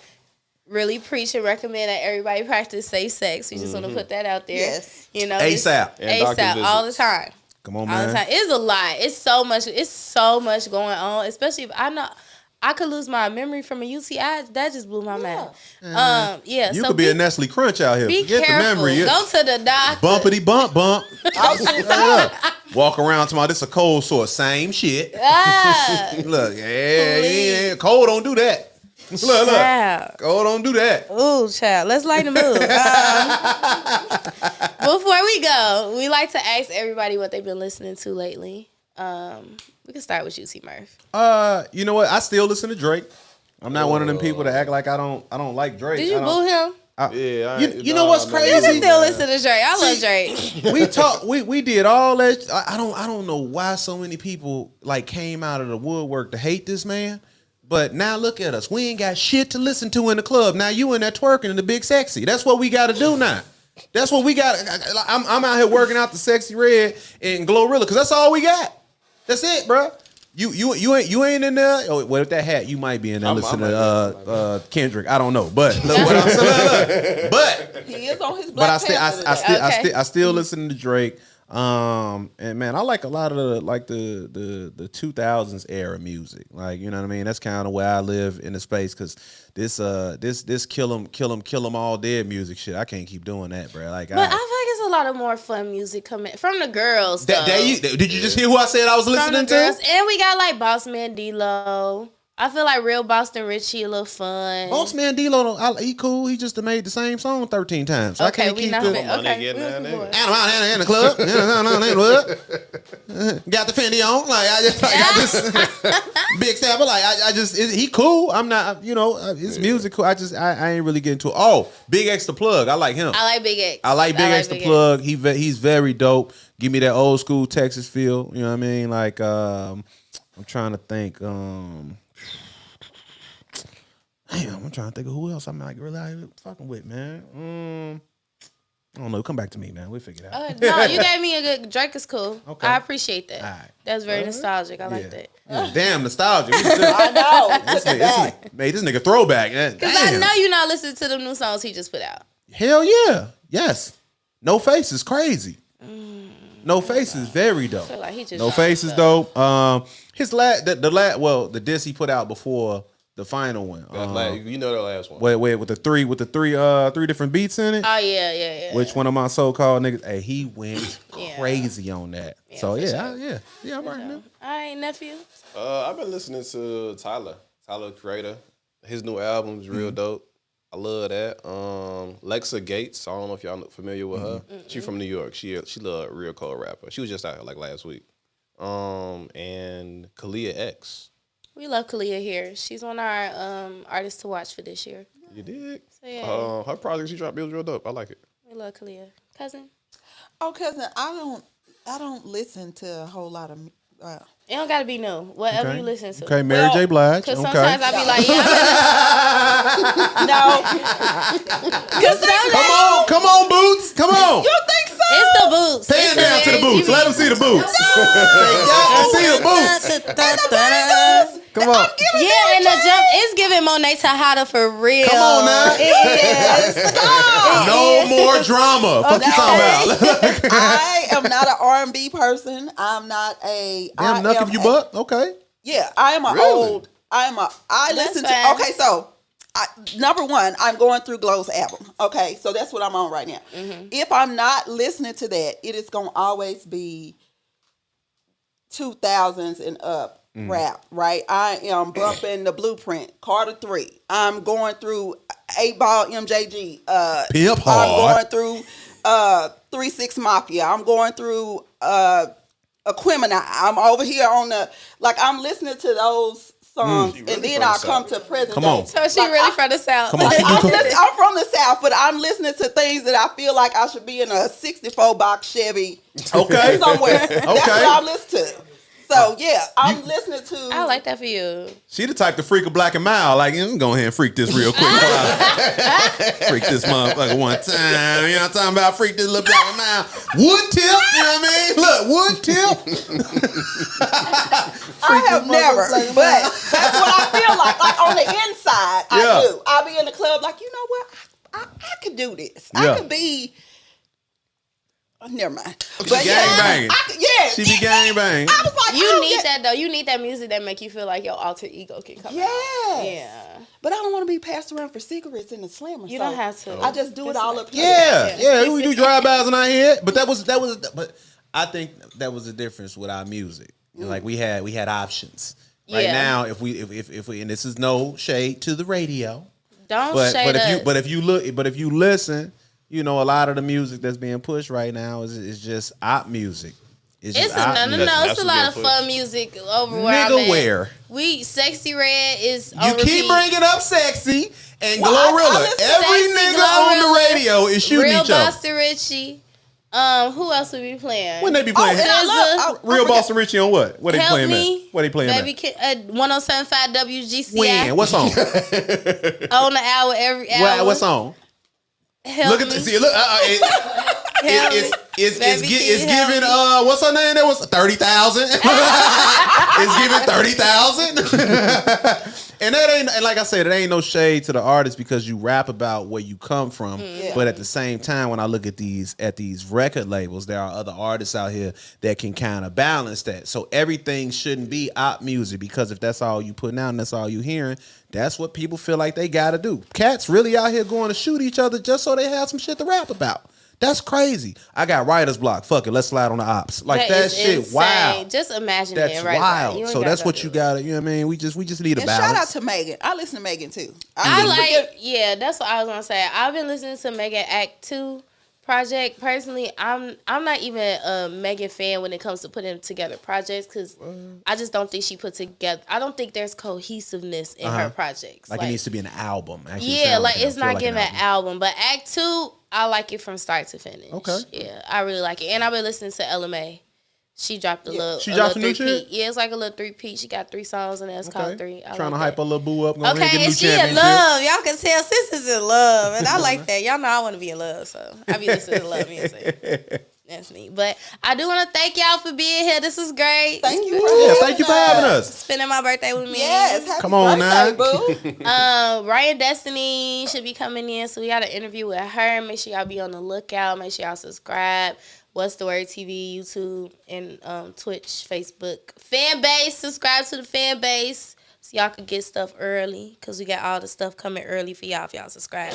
Really preach and recommend that everybody practice safe sex. We just want to put that out there. Yes. You know, ASAP. ASAP all the time. Come on, all man. the time. It's a lot. It's so much going on. Especially if I know I could lose my memory from a UTI. That just blew my mind. Yeah. You so could be a Nestle Crunch out here. Be Forget careful. the memory. Go to the doctor. Bumpity bump. Walk around tomorrow. This a cold sore. Same shit. Ah. Look, yeah, cold don't do that. Look. Cold don't do that. Ooh, child. Let's lighten the mood. Before we go, we like to ask everybody what they've been listening to lately. We can start with you, T.Murph. You know what? I still listen to Drake. I'm not one of them people that act like I don't like Drake. Did you boo him? You know what's crazy? You can still listen to Drake. I love Drake. We did all that. I don't know why so many people like came out of the woodwork to hate this man. But now look at us. We ain't got shit to listen to in the club. Now you in there twerking in the big sexy. That's what we got to do now. That's what we got. I'm out here working out the Sexy Red and Glorilla because that's all we got. That's it, bro. You ain't in there. Oh, well, with that hat, you might be in there listening to Kendrick. I don't know, but look what I'm saying. But he is on his Black I still listen to Drake. And man, I like a lot of the 2000s era music. Like, you know what I mean? That's kind of where I live in the space because this kill 'em all dead music shit. I can't keep doing that, bro. Like, but I feel like it's a lot of more fun music coming from the girls. Did you just hear who I said I was listening to? Girls. And we got like Boss Man D-Lo. I feel like real Boston Richie a little fun. Boss Man D-Lo, he cool. He just made the same song 13 times. So okay, I can't keep not it. okay. In the club. Got the Fendi on. I just big stepper. He cool. I'm not, his music cool. I ain't really getting to it. Oh, Big X the Plug. I like him. I like Big X. I like Big X the Plug. He's very dope. Give me that old school Texas feel. You know what I mean? Like, I'm trying to think. Damn, I'm trying to think of who else I'm like really fucking with, man. I don't know. Come back to me, man. We'll figure it out. No, you gave me a good. Drake is cool. Okay. I appreciate that. All right. That's very nostalgic. I like that. Yeah, damn nostalgic. I know. This nigga throwback. Because I know you're not listening to the new songs he just put out. Hell yeah. Yes. No Face is crazy. No Face is very dope. I feel like he just No Face is dope. The diss he put out before the final one. You know the last one. Wait, with the three different beats in it. Oh yeah. Which one of my so-called niggas? Hey, he went crazy on that. Yeah, so sure. I'm right now. All right, nephew. I've been listening to Tyler Creator. His new album is real dope. I love that. Lexa Gates. I don't know if y'all familiar with her. She from New York. She a real cold rapper. She was just out here like last week. And Kalia X. We love Kalia here. She's one of our artists to watch for this year. You did? So, yeah. Her project she dropped was real dope. I like it. We love Kalia. Cousin? Oh, cousin, I don't listen to a whole lot of it don't gotta be new. Whatever you listen to. Okay, Mary J. Blige. Because okay. sometimes I be like, no. Come on, Boots. Come on. You think so? It's the boots. Pan down to the boots. Let them see the boots. See the boots. Come on. Yeah, and the jump is giving Monet Tejada for real. Come on now. It is. No more drama. Fuck you talking about. I am not an R&B person. I'm not a. Damn, Nuck if you buck. Okay. Yeah, I am an old. I listen to. fine. Okay, so number one, I'm going through Glow's album. Okay, so that's what I'm on right now. Mm-hmm. If I'm not listening to that, it is going to always be 2000s and up rap, right? I am bumping the Blueprint, Carter 3. I'm going through 8-Ball MJG. Pimp I'm hard. going through 3-6 Mafia. I'm going through Aquemini. I'm over here on the, like, I'm listening to those songs, and then I come to present Come on. day. So she really from the South. Come on. I'm from the South, but I'm listening to things that I feel like I should be in a 64 box Chevy Okay. somewhere. That's what I listen to. So yeah, I'm listening to. I like that for you. She the type to freak a Black and Mild. Like, I'm go ahead and freak this real quick. Freak this motherfucker one time. You know what I'm talking about? Freak this little Black and Mild. Wood tip, you know what I mean? Look, wood tip. I have never, but that's what I feel like. Like on the inside, I do. I'll be in the club like, you know what? I could do this. I could be. Oh, never mind. She gang banging. She be gang banging. I was like, you need that though. You need that music that make you feel like your alter ego can come out. Yeah. But I don't want to be passed around for cigarettes in the slammer. You don't have to. I just do it all up here. Yeah. We do drive-bys in our head. But but I think that was the difference with our music. Like we had options. Right now, if we and this is no shade to the radio. Don't shade us. But if you listen, you know, a lot of the music that's being pushed right now is just op music. It's a lot of fun music over where I'm at. Where? Sexy Red is you on keep repeat. bringing up Sexy and Glorilla. Every nigga on the radio is shooting Real each other. Boston Richie. Who else would be playing? When they be playing Real Boston Richie on what? What they Help playing me. at? What they playing Baby at? 107.5 WGCI. When? What song? On the hour, every hour. What song? Help look me. at see. Look, it's giving. What's her name? That was 30,000. It's giving 30,000. And that ain't, and like I said, it ain't no shade to the artist because you rap about where you come from. But at the same time, when I look at these record labels, there are other artists out here that can kind of balance that. So everything shouldn't be op music because if that's all you putting out and that's all you hearing, that's what people feel like they got to do. Cats really out here going to shoot each other just so they have some shit to rap about. That's crazy. I got writer's block. Fuck it. Let's slide on the ops. Like that shit. Insane. Wow. Just imagine that's it right wild. now. So that's what you got to, you know what I mean? We just need a balance. Shout out to Megan. I listen to Megan too. That's what I was gonna say. I've been listening to Megan Act 2 project. Personally, I'm not even a Megan fan when it comes to putting together projects because I just don't think she put together. I don't think there's cohesiveness in her projects. Like it needs to be an album. Yeah, like it's not giving an album. But Act 2, I like it from start to finish. Okay. Yeah, I really like it. And I've been listening to LMA. She dropped a little. She dropped a new shit? Yeah, it's like a little 3-peat. She got 3 songs and it's called 3. Trying to hype a little boo up. Okay, and she in love. Y'all can tell sis is in love. And I like that. Y'all know I want to be in love. So I be listening to love music. That's me. But I do want to thank y'all for being here. This was great. Thank you. Thank you for having us. Spending my birthday with me. Yes. Happy Come on birthday, now. boo. Ryan Destiny should be coming in. So we got an interview with her. Make sure y'all be on the lookout. Make sure y'all subscribe. What's the Word TV, YouTube, and Twitch, Facebook. Fan base. Subscribe to the fan base. So y'all can get stuff early. Because we got all the stuff coming early for y'all if y'all subscribe.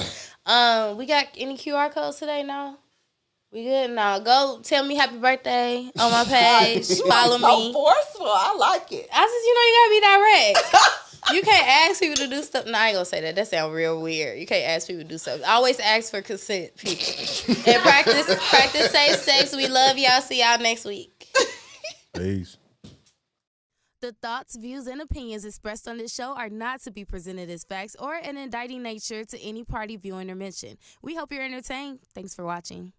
We got any QR codes today now? We good now. Go tell me happy birthday on my page. Follow me. So forceful. I like it. I just, you gotta be direct. You can't ask people to do stuff. No, I ain't gonna say that. That sounds real weird. You can't ask people to do stuff. Always ask for consent, people. And practice safe sex. We love y'all. See y'all next week. Peace. The thoughts, views, and opinions expressed on this show are not to be presented as facts or an indicting nature to any party, viewing, or mention. We hope you're entertained. Thanks for watching.